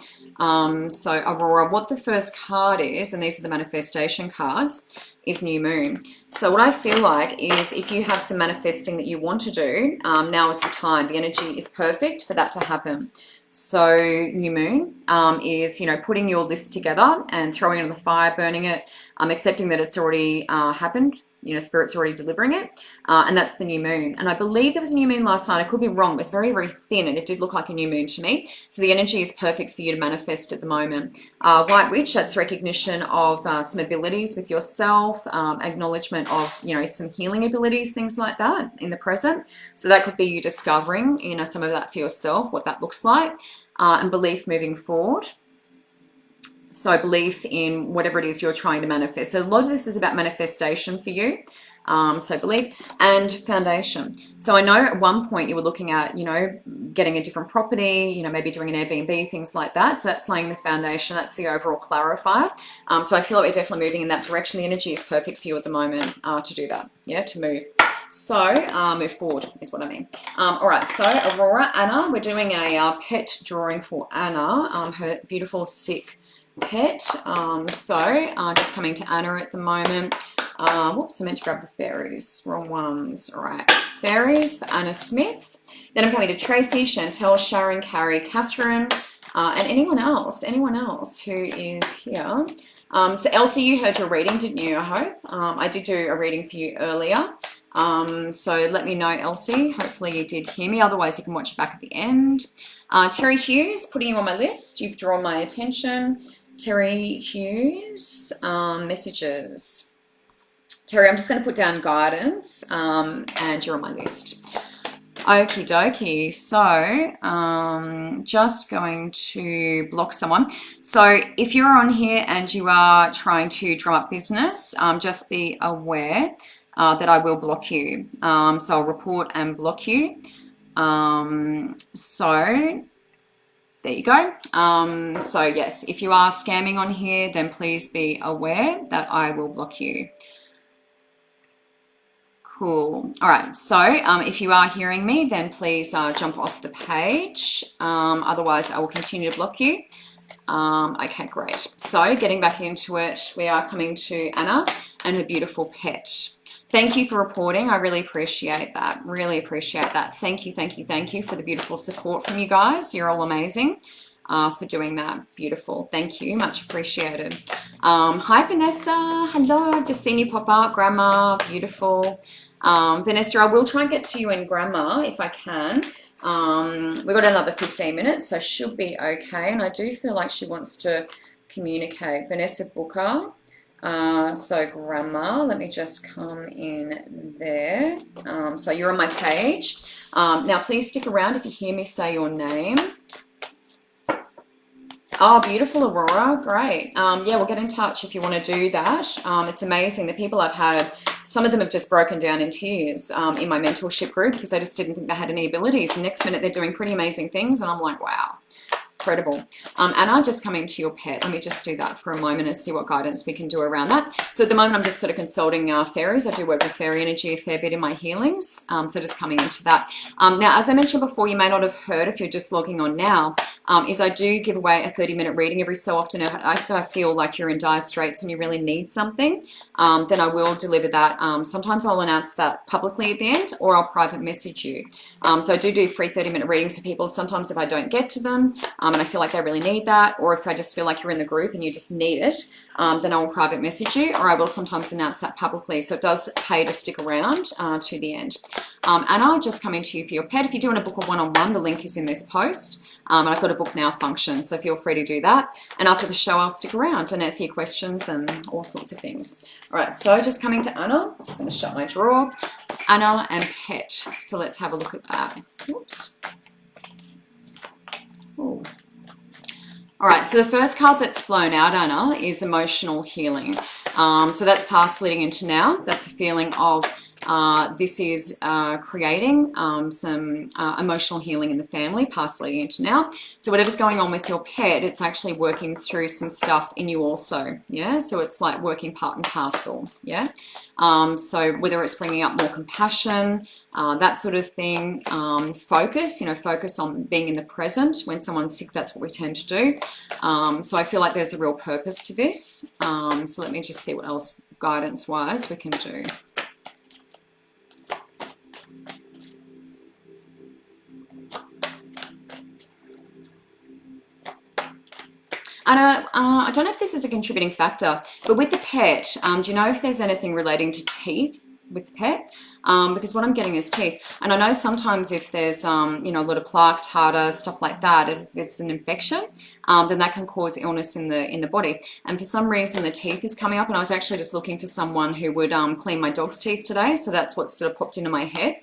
So Aurora, what the first card is, and these are the manifestation cards, is new moon. So what I feel like is if you have some manifesting that you want to do, now is the time. The energy is perfect for that to happen. So new moon is, you know, putting your list together and throwing it on the fire, burning it, accepting that it's already happened. You know, Spirit's already delivering it. And that's the new moon. And I believe there was a new moon last night. I could be wrong. It was very, very thin and it did look like a new moon to me. So the energy is perfect for you to manifest at the moment. White Witch, that's recognition of some abilities with yourself, acknowledgement of, you know, some healing abilities, things like that in the present. So that could be you discovering, you know, some of that for yourself, what that looks like, and belief moving forward. So belief in whatever it is you're trying to manifest. So a lot of this is about manifestation for you. So belief and foundation. So I know at one point you were looking at, you know, getting a different property, you know, maybe doing an Airbnb, things like that. So that's laying the foundation. That's the overall clarifier. So I feel like we're definitely moving in that direction. The energy is perfect for you at the moment to do that. Yeah, to move. So move forward is what I mean. All right, so Aurora, Anna, we're doing a pet drawing for Anna, her beautiful sick pet. Just coming to Anna at the moment. Whoops, I meant to grab the fairies. Wrong ones. All right, fairies for Anna Smith. Then I'm coming to Tracy, Chantel, Sharon, Carrie, Catherine, and anyone else who is here. So Elsie, you heard your reading, didn't you? I hope. I did do a reading for you earlier. So let me know, Elsie. Hopefully you did hear me. Otherwise, you can watch it back at the end. Terry Hughes, putting you on my list. You've drawn my attention. Terry Hughes, messages. Terry, I'm just going to put down guidance, and you're on my list. Okie dokie. So, just going to block someone. So, if you're on here and you are trying to drum up business, just be aware that I will block you. So, I'll report and block you. So, there you go. So yes, if you are scamming on here, then please be aware that I will block you. Cool. All right. So if you are hearing me, then please jump off the page. Otherwise, I will continue to block you. Okay, great. So getting back into it, we are coming to Anna and her beautiful pet. Thank you for reporting. I really appreciate that. Really appreciate that. Thank you, thank you, thank you for the beautiful support from you guys. You're all amazing for doing that. Beautiful. Thank you. Much appreciated. Hi, Vanessa. Hello. I've just seen you pop up. Grammar. Beautiful. Vanessa, I will try and get to you in grammar if I can. We've got another 15 minutes, so should be okay. And I do feel like she wants to communicate. Vanessa Booker. So grammar, let me just come in there. So you're on my page. Now please stick around if you hear me say your name. Oh, beautiful, Aurora. Great. Yeah, we'll get in touch if you want to do that. It's amazing. The people I've had, some of them have just broken down in tears in my mentorship group because they just didn't think they had any abilities. And next minute they're doing pretty amazing things. And I'm like, wow. incredible. Anna, just coming to your pet. Let me just do that for a moment and see what guidance we can do around that. So at the moment, I'm just sort of consulting fairies. I do work with fairy energy a fair bit in my healings. So just coming into that. Now, as I mentioned before, you may not have heard if you're just logging on now, is I do give away a 30-minute reading every so often. If I feel like you're in dire straits and you really need something, then I will deliver that. Sometimes I'll announce that publicly at the end, or I'll private message you. So I do free 30-minute readings for people. Sometimes if I don't get to them and I feel like they really need that, or if I just feel like you're in the group and you just need it, then I will private message you, or I will sometimes announce that publicly. So it does pay to stick around to the end. Anna, just coming to you for your pet. If you do want to book a one-on-one, the link is in this post. And I've got a book now function, so feel free to do that. And after the show, I'll stick around and answer your questions and all sorts of things. All right, so just coming to Anna, just going to shut my drawer. Anna and pet. So let's have a look at that. Oops. Ooh. All right, so the first card that's flown out, Anna, is emotional healing. So that's past leading into now. That's a feeling of this is creating some emotional healing in the family, past leading into now. So whatever's going on with your pet, it's actually working through some stuff in you also, yeah? So it's like working part and parcel, yeah? So whether it's bringing up more compassion, that sort of thing, focus, focus on being in the present. When someone's sick, that's what we tend to do. So I feel like there's a real purpose to this. So let me just see what else guidance-wise we can do. And I don't know if this is a contributing factor, but with the pet, do you know if there's anything relating to teeth with the pet? Because what I'm getting is teeth. And I know sometimes if there's, a lot of plaque, tartar, stuff like that, if it's an infection, then that can cause illness in the body. And for some reason, the teeth is coming up. And I was actually just looking for someone who would clean my dog's teeth today. So that's what sort of popped into my head.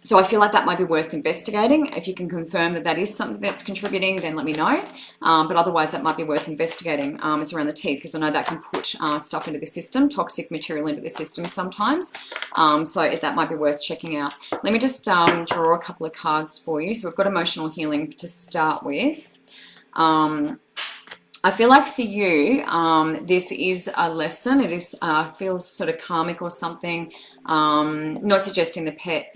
So I feel like that might be worth investigating. If you can confirm that that is something that's contributing, then let me know. But otherwise, that might be worth investigating. It's around the teeth, because I know that can put stuff into the system, toxic material into the system sometimes. So that might be worth checking out. Let me just draw a couple of cards for you. So we've got emotional healing to start with. I feel like for you, this is a lesson. It is feels sort of karmic or something. Not suggesting the pet,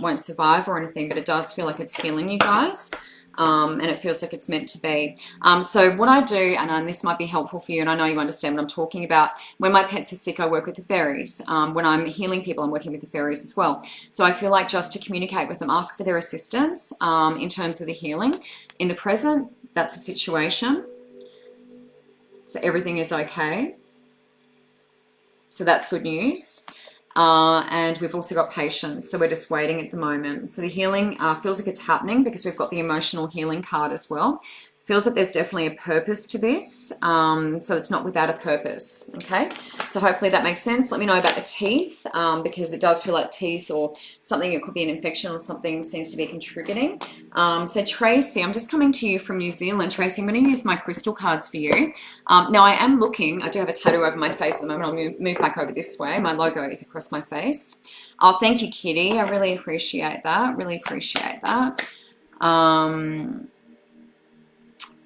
won't survive or anything, but it does feel like it's healing you guys. And it feels like it's meant to be. So what I do, and this might be helpful for you, and I know you understand what I'm talking about. When my pets are sick, I work with the fairies. When I'm healing people, I'm working with the fairies as well. So I feel like just to communicate with them, ask for their assistance in terms of the healing. In the present, that's a situation. So everything is okay. So that's good news. And we've also got patience. So we're just waiting at the moment. So the healing feels like it's happening because we've got the emotional healing card as well. Feels like there's definitely a purpose to this. So it's not without a purpose. Okay. So hopefully that makes sense. Let me know about the teeth because it does feel like teeth or something. It could be an infection or something seems to be contributing. So Tracy, I'm just coming to you from New Zealand. Tracy, I'm going to use my crystal cards for you. Now I am looking, I do have a tattoo over my face at the moment. I'll move back over this way. My logo is across my face. Oh, thank you, Kitty. I really appreciate that. Really appreciate that.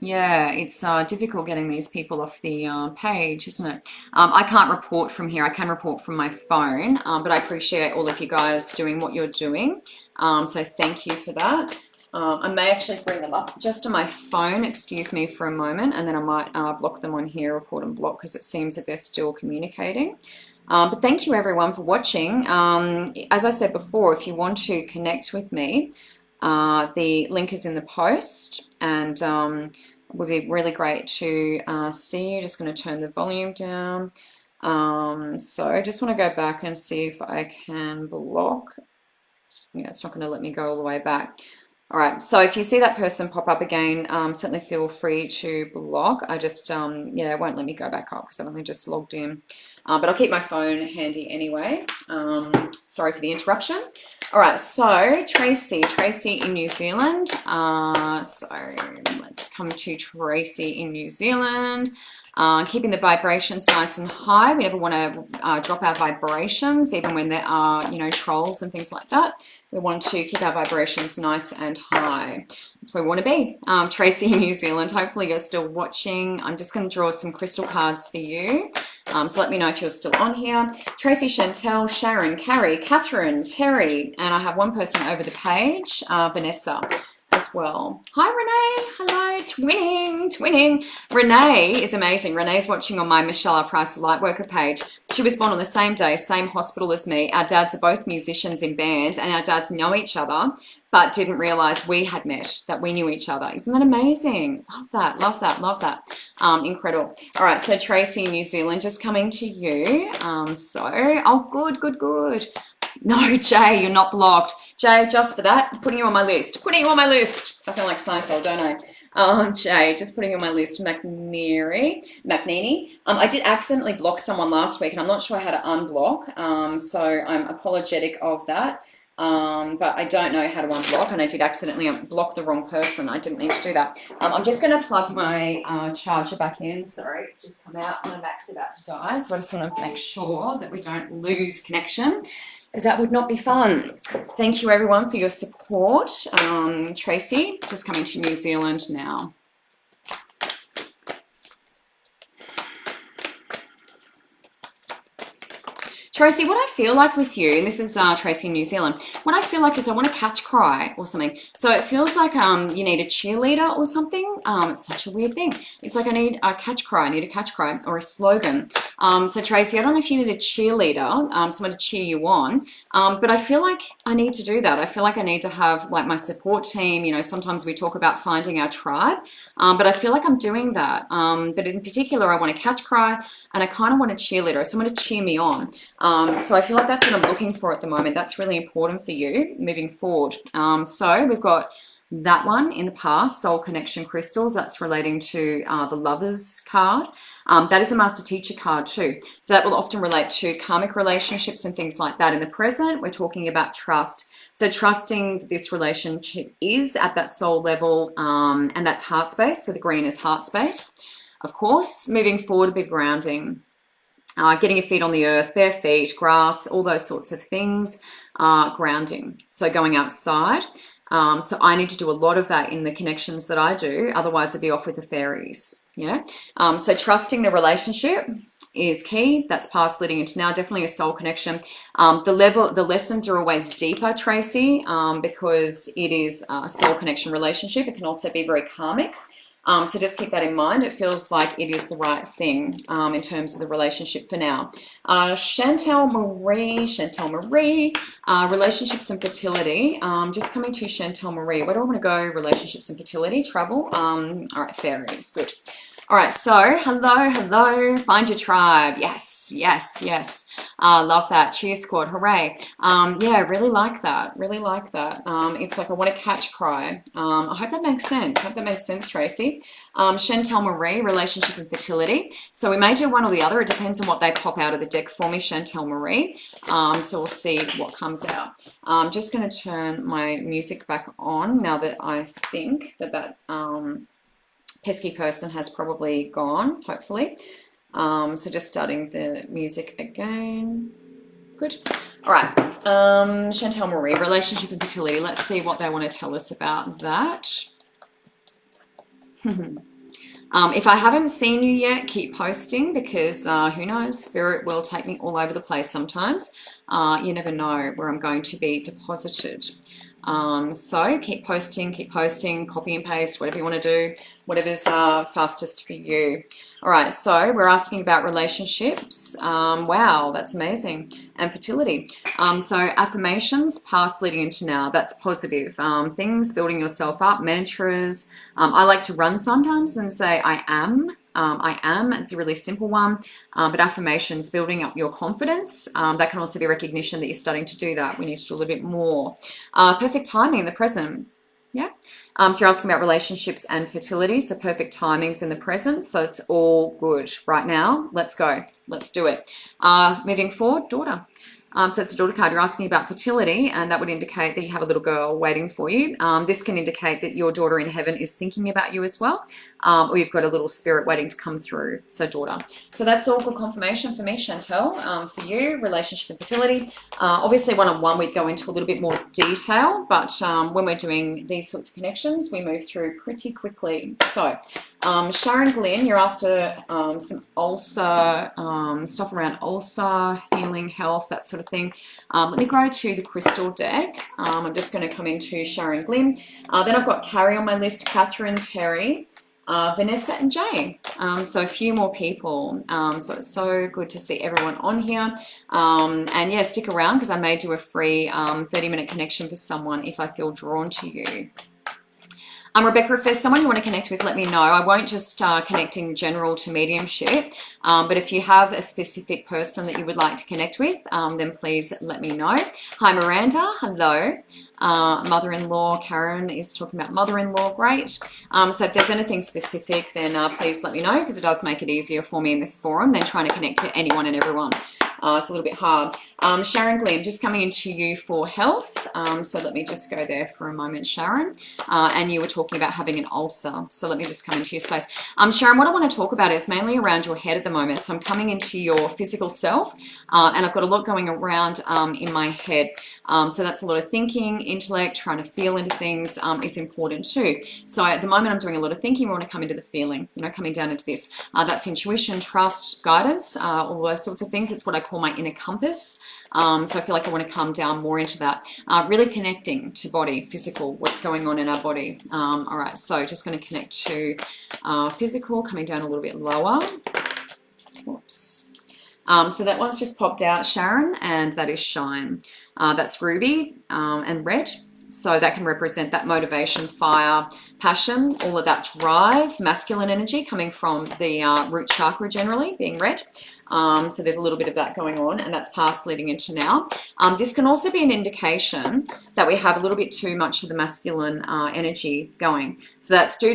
Yeah, it's difficult getting these people off the page, isn't it? I can't report from here. I can report from my phone, but I appreciate all of you guys doing what you're doing. So thank you for that. I may actually bring them up just on my phone, excuse me for a moment, and then I might block them on here, report and block, because it seems that they're still communicating. But thank you everyone for watching. As I said before, if you want to connect with me, the link is in the post, and it would be really great to see you. Just going to turn the volume down. So I just want to go back and see if I can block. Yeah, it's not going to let me go all the way back. All right, so if you see that person pop up again, certainly feel free to block. I just, yeah, it won't let me go back up because I've only just logged in. But I'll keep my phone handy anyway. Sorry for the interruption. All right, so Tracy in New Zealand. So let's come to Tracy in New Zealand. Keeping the vibrations nice and high. We never want to drop our vibrations, even when there are, you know, trolls and things like that. We want to keep our vibrations nice and high. That's where we want to be. Tracy in New Zealand, hopefully you're still watching. I'm just going to draw some crystal cards for you. So let me know if you're still on here. Tracy, Chantel, Sharon, Carrie, Catherine, Terry, and I have one person over the page, Vanessa as well. Hi, Renee. Hello. Twinning. Renee is amazing. Renee's watching on my Michelle R. Price Lightworker page. She was born on the same day, same hospital as me. Our dads are both musicians in bands, and our dads know each other, but didn't realize we had met, that we knew each other. Isn't that amazing? Love that, love that, love that. Incredible. All right, so Tracy in New Zealand, just coming to you. Oh, good. No, Jay, you're not blocked. Jay, just for that, putting you on my list. Putting you on my list. I sound like Seinfeld, don't I? Jay, just putting you on my list. McNeary. I did accidentally block someone last week, and I'm not sure how to unblock. So I'm apologetic of that. But I don't know how to unblock, and I did accidentally block the wrong person. I didn't mean to do that. I'm just going to plug my charger back in. Sorry, it's just come out. My Mac's about to die, so I just want to make sure that we don't lose connection, because that would not be fun. Thank you, everyone, for your support. Tracy, just coming to New Zealand now. Tracy, what I feel like with you, and this is Tracy in New Zealand, what I feel like is I want to catch cry or something. So it feels like you need a cheerleader or something. It's such a weird thing. It's like I need a catch cry, or a slogan. So Tracy, I don't know if you need a cheerleader, someone to cheer you on, but I feel like I need to do that. I feel like I need to have like my support team. You know, sometimes we talk about finding our tribe, but I feel like I'm doing that. But in particular, I want to catch cry, and I kind of want a cheerleader, someone to cheer me on. So I feel like that's what I'm looking for at the moment. That's really important for you moving forward. So we've got that one in the past, soul connection crystals. That's relating to the lovers card. That is a master teacher card too. So that will often relate to karmic relationships and things like that. In the present, we're talking about trust. So trusting this relationship is at that soul level, and that's heart space. So the green is heart space. Of course, moving forward, a bit grounding. Getting your feet on the earth, bare feet, grass, all those sorts of things, grounding. So going outside. So I need to do a lot of that in the connections that I do. Otherwise, I'd be off with the fairies. Yeah. So trusting the relationship is key. That's past leading into now. Definitely a soul connection. The lessons are always deeper, Tracy, because it is a soul connection relationship. It can also be very karmic. So just keep that in mind. It feels like it is the right thing in terms of the relationship for now. Chantel Marie, relationships and fertility. Just coming to Chantel Marie. Where do I want to go? Relationships and fertility, travel. All right, fairies, good. All right, so hello, find your tribe. Yes. Love that. Cheer squad, hooray. Yeah, really like that. It's like I want to catch cry. I hope that makes sense. Tracy. Chantel Marie, relationship and fertility. So we may do one or the other. It depends on what they pop out of the deck for me, Chantel Marie. So we'll see what comes out. I'm just going to turn my music back on now that I think that pesky person has probably gone, hopefully. So just starting the music again. Good. All right. Chantel Marie, relationship and fertility. Let's see what they want to tell us about that. If I haven't seen you yet, keep posting, because who knows, spirit will take me all over the place sometimes. You never know where I'm going to be deposited. So keep posting, copy and paste, whatever you want to do, whatever's fastest for you. All right, so we're asking about relationships. Wow, that's amazing. And fertility. So affirmations, past leading into now, that's positive. Things, building yourself up, mantras. I like to run sometimes and say, I am. It's a really simple one. But affirmations, building up your confidence. That can also be recognition that you're starting to do that. We need to do a little bit more. Perfect timing in the present. Yeah. So you're asking about relationships and fertility. So perfect timings in the present. So it's all good right now. Let's go. Let's do it. Moving forward, daughter. So it's a daughter card. You're asking about fertility, and that would indicate that you have a little girl waiting for you. This can indicate that your daughter in heaven is thinking about you as well, or you've got a little spirit waiting to come through. So daughter. So that's all good confirmation for me, Chantel. For you, relationship and fertility. Obviously, one-on-one, we'd go into a little bit more detail, but when we're doing these sorts of connections, we move through pretty quickly. So Sharon Glynn, you're after some ulcer, stuff around ulcer, healing, health, that sort of thing. Let me go to the crystal deck. I'm just going to come into Sharon Glynn. Then I've got Carrie on my list, Catherine, Terry, Vanessa and Jay. So a few more people. So it's so good to see everyone on here. And yeah, stick around because I may do a free 30-minute connection for someone if I feel drawn to you. Rebecca, if there's someone you want to connect with, let me know. I won't just connect in general to mediumship, but if you have a specific person that you would like to connect with, then please let me know. Hi, Miranda. Hello. Mother-in-law. Karen is talking about mother-in-law. Great. So if there's anything specific, then please let me know because it does make it easier for me in this forum than trying to connect to anyone and everyone. It's a little bit hard. Sharon Glenn, just coming into you for health. So let me just go there for a moment, Sharon. And you were talking about having an ulcer. So let me just come into your space. Sharon, what I want to talk about is mainly around your head at the moment. So I'm coming into your physical self, and I've got a lot going around in my head. So that's a lot of thinking, intellect, trying to feel into things is important too. So at the moment I'm doing a lot of thinking. We want to come into the feeling, you know, coming down into this. That's intuition, trust, guidance, all those sorts of things. It's what I call my inner compass. So I feel like I want to come down more into that, really connecting to body, physical, what's going on in our body. All right, so just going to connect to physical, coming down a little bit lower. Whoops. So that one's just popped out, Sharon, and that is shine. That's ruby and red. So that can represent that motivation, fire, passion, all of that drive, masculine energy coming from the root chakra generally, being red. So there's a little bit of that going on, and that's past leading into now. This can also be an indication that we have a little bit too much of the masculine energy going. So that's do,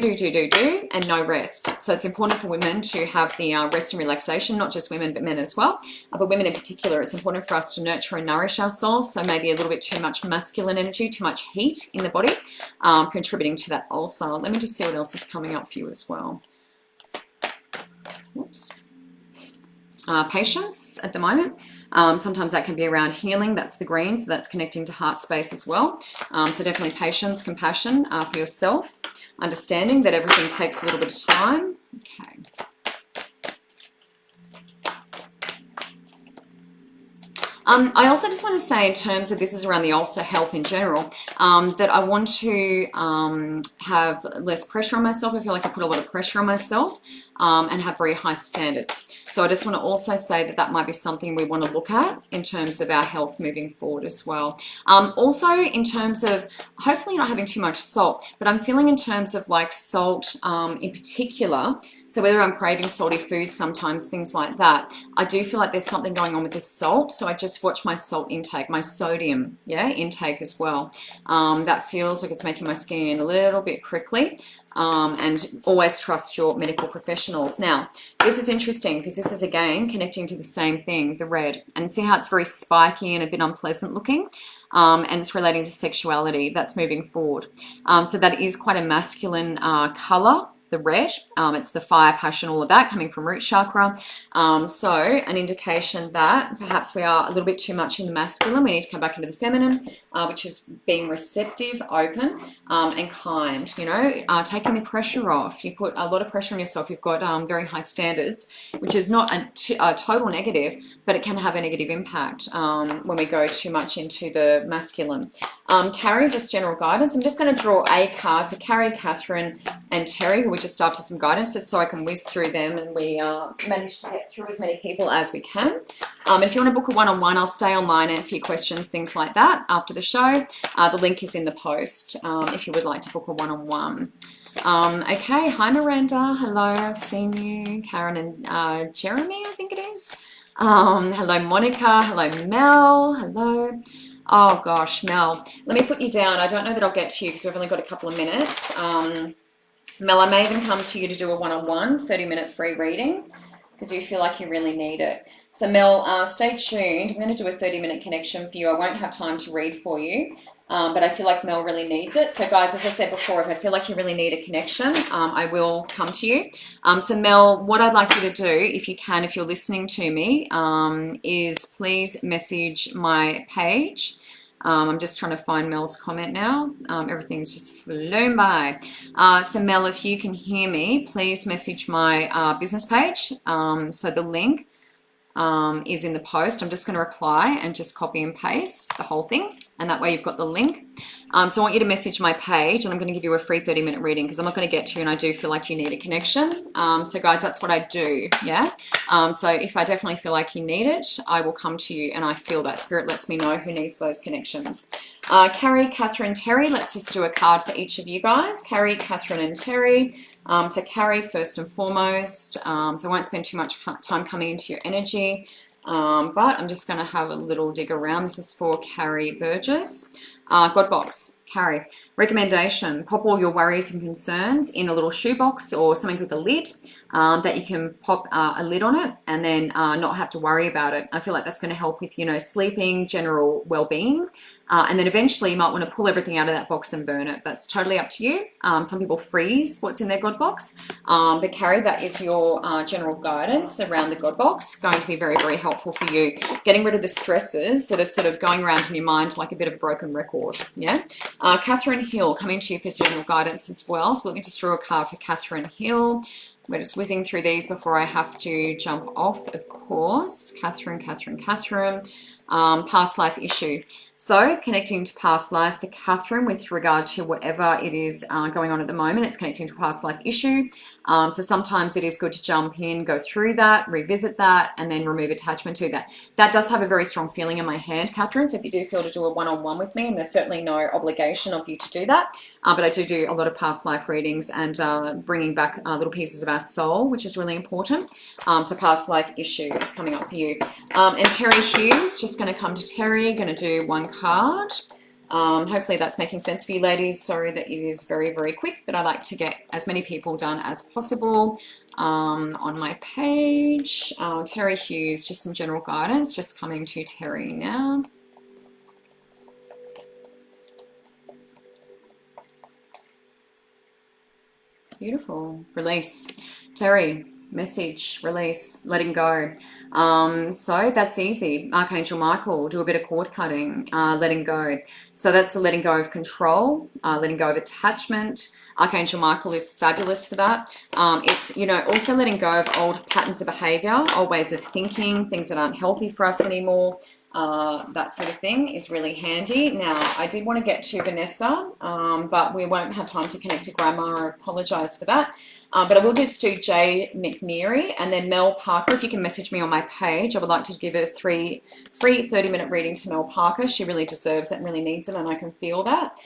and no rest. So it's important for women to have the rest and relaxation, not just women, but men as well. But women in particular, it's important for us to nurture and nourish ourselves. So maybe a little bit too much masculine energy, too much heat in the body, contributing to that ulcer. Let me just see what else is coming up for you as well. Whoops. Patience at the moment. Sometimes that can be around healing. That's the green, so that's connecting to heart space as well. So definitely patience, compassion for yourself, understanding that everything takes a little bit of time. Okay. I also just want to say, in terms of this is around the ulcer health in general, that I want to have less pressure on myself. I feel like I put a lot of pressure on myself and have very high standards. So I just want to also say that that might be something we want to look at in terms of our health moving forward as well. Also in terms of hopefully not having too much salt, but I'm feeling in terms of like salt in particular. So whether I'm craving salty food sometimes, things like that, I do feel like there's something going on with the salt. So I just watch my salt intake, my sodium intake as well. That feels like it's making my skin a little bit prickly. And always trust your medical professionals. Now, this is interesting because this is again connecting to the same thing, the red. And see how it's very spiky and a bit unpleasant looking? And it's relating to sexuality. That's moving forward. So that is quite a masculine color. The red, it's the fire, passion, all of that coming from root chakra. So an indication that perhaps we are a little bit too much in the masculine. We need to come back into the feminine, which is being receptive, open, and kind, you know, taking the pressure off. You put a lot of pressure on yourself. You've got very high standards, which is not a total negative, but it can have a negative impact when we go too much into the masculine. Carrie, just general guidance. I'm just going to draw a card for Carrie, Catherine, and Terry, who we just after some guidance, just so I can whiz through them and we manage to get through as many people as we can. And if you want to book a one-on-one, I'll stay online, answer your questions, things like that after the show. The link is in the post if you would like to book a one-on-one. Okay, hi Miranda, hello, I've seen you. Karen and Jeremy, I think it is. Hello Monica, hello Mel, hello. Oh gosh, Mel, let me put you down. I don't know that I'll get to you because we've only got a couple of minutes. Mel, I may even come to you to do a one-on-one 30-minute free reading. because you feel like you really need it. So Mel, stay tuned. I'm going to do a 30-minute connection for you. I won't have time to read for you, but I feel like Mel really needs it. So guys, as I said before, if I feel like you really need a connection, I will come to you. So Mel, what I'd like you to do, if you can, if you're listening to me, is please message my page. I'm just trying to find Mel's comment now. Everything's just flown by. So Mel, if you can hear me, please message my business page. So the link is in the post. I'm just going to reply and just copy and paste the whole thing. And that way you've got the link. So I want you to message my page, and I'm going to give you a free 30-minute reading because I'm not going to get to you and I do feel like you need a connection. So guys, that's what I do, yeah? So if I definitely feel like you need it, I will come to you, and I feel that spirit lets me know who needs those connections. Carrie, Catherine, Terry, let's just do a card for each of you guys. Carrie, Catherine, and Terry. So Carrie, first and foremost, so I won't spend too much time coming into your energy, but I'm just going to have a little dig around. This is for Carrie Burgess. God box, Carrie. Recommendation, pop all your worries and concerns in a little shoebox or something with a lid that you can pop a lid on it and then not have to worry about it. I feel like that's going to help with, sleeping, general well-being. And then eventually you might want to pull everything out of that box and burn it. That's totally up to you. Some people freeze what's in their God box. But Carrie, that is your general guidance around the God box. Going to be very, very helpful for you. Getting rid of the stresses that are sort of going around in your mind like a bit of a broken record. Yeah. Catherine Hill, coming to you for general guidance as well. So let me just draw a card for Catherine Hill. We're just whizzing through these before I have to jump off, of course. Catherine. Past life issue. So connecting to past life for Catherine with regard to whatever it is going on at the moment, it's connecting to a past life issue. So sometimes it is good to jump in, go through that, revisit that, and then remove attachment to that. That does have a very strong feeling in my hand, Catherine. So if you do feel to do a one-on-one with me, and there's certainly no obligation of you to do that, but I do a lot of past life readings and bringing back little pieces of our soul, which is really important. So past life issue is coming up for you. And Terry Hughes, just going to come to Terry, going to do one card. Hopefully that's making sense for you ladies. Sorry that it is very, very quick, but I like to get as many people done as possible on my page. Terry Hughes, just some general guidance, just coming to Terry now. Beautiful. Release. Terry, message, release, letting go. So that's easy. Archangel Michael, do a bit of cord cutting, letting go. So that's the letting go of control, letting go of attachment. Archangel Michael is fabulous for that. It's, also letting go of old patterns of behavior, old ways of thinking, things that aren't healthy for us anymore. That sort of thing is really handy. Now, I did want to get to Vanessa, but we won't have time to connect to Grandma. I apologize for that. But I will just do Jay McNeary and then Mel Parker. If you can message me on my page, I would like to give a free 30-minute reading to Mel Parker. She really deserves it and really needs it, and I can feel that.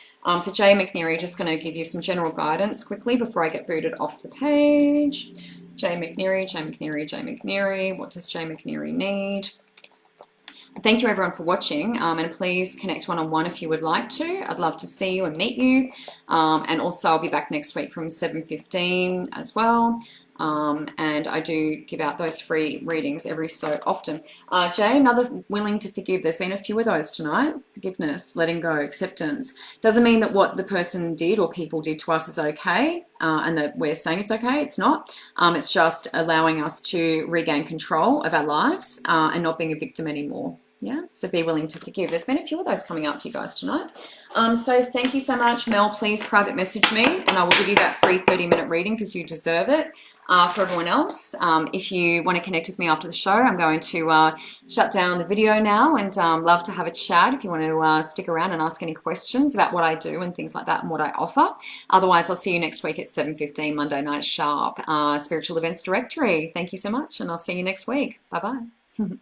So Jay McNeary, just going to give you some general guidance quickly before I get booted off the page. Jay McNeary. What does Jay McNeary need? Thank you everyone for watching, and please connect one-on-one if you would like to. I'd love to see you and meet you, and also I'll be back next week from 7:15 as well, and I do give out those free readings every so often. Jay, another willing to forgive. There's been a few of those tonight. Forgiveness, letting go, acceptance. Doesn't mean that what the person did or people did to us is okay, and that we're saying it's okay. It's not. It's just allowing us to regain control of our lives and not being a victim anymore. Yeah, so be willing to forgive. There's been a few of those coming up for you guys tonight. So thank you so much. Mel, please private message me and I will give you that free 30-minute reading because you deserve it. For everyone else, if you want to connect with me after the show, I'm going to shut down the video now and love to have a chat if you want to stick around and ask any questions about what I do and things like that and what I offer. Otherwise, I'll see you next week at 7:15 Monday night sharp. Spiritual Events Directory. Thank you so much and I'll see you next week. Bye-bye.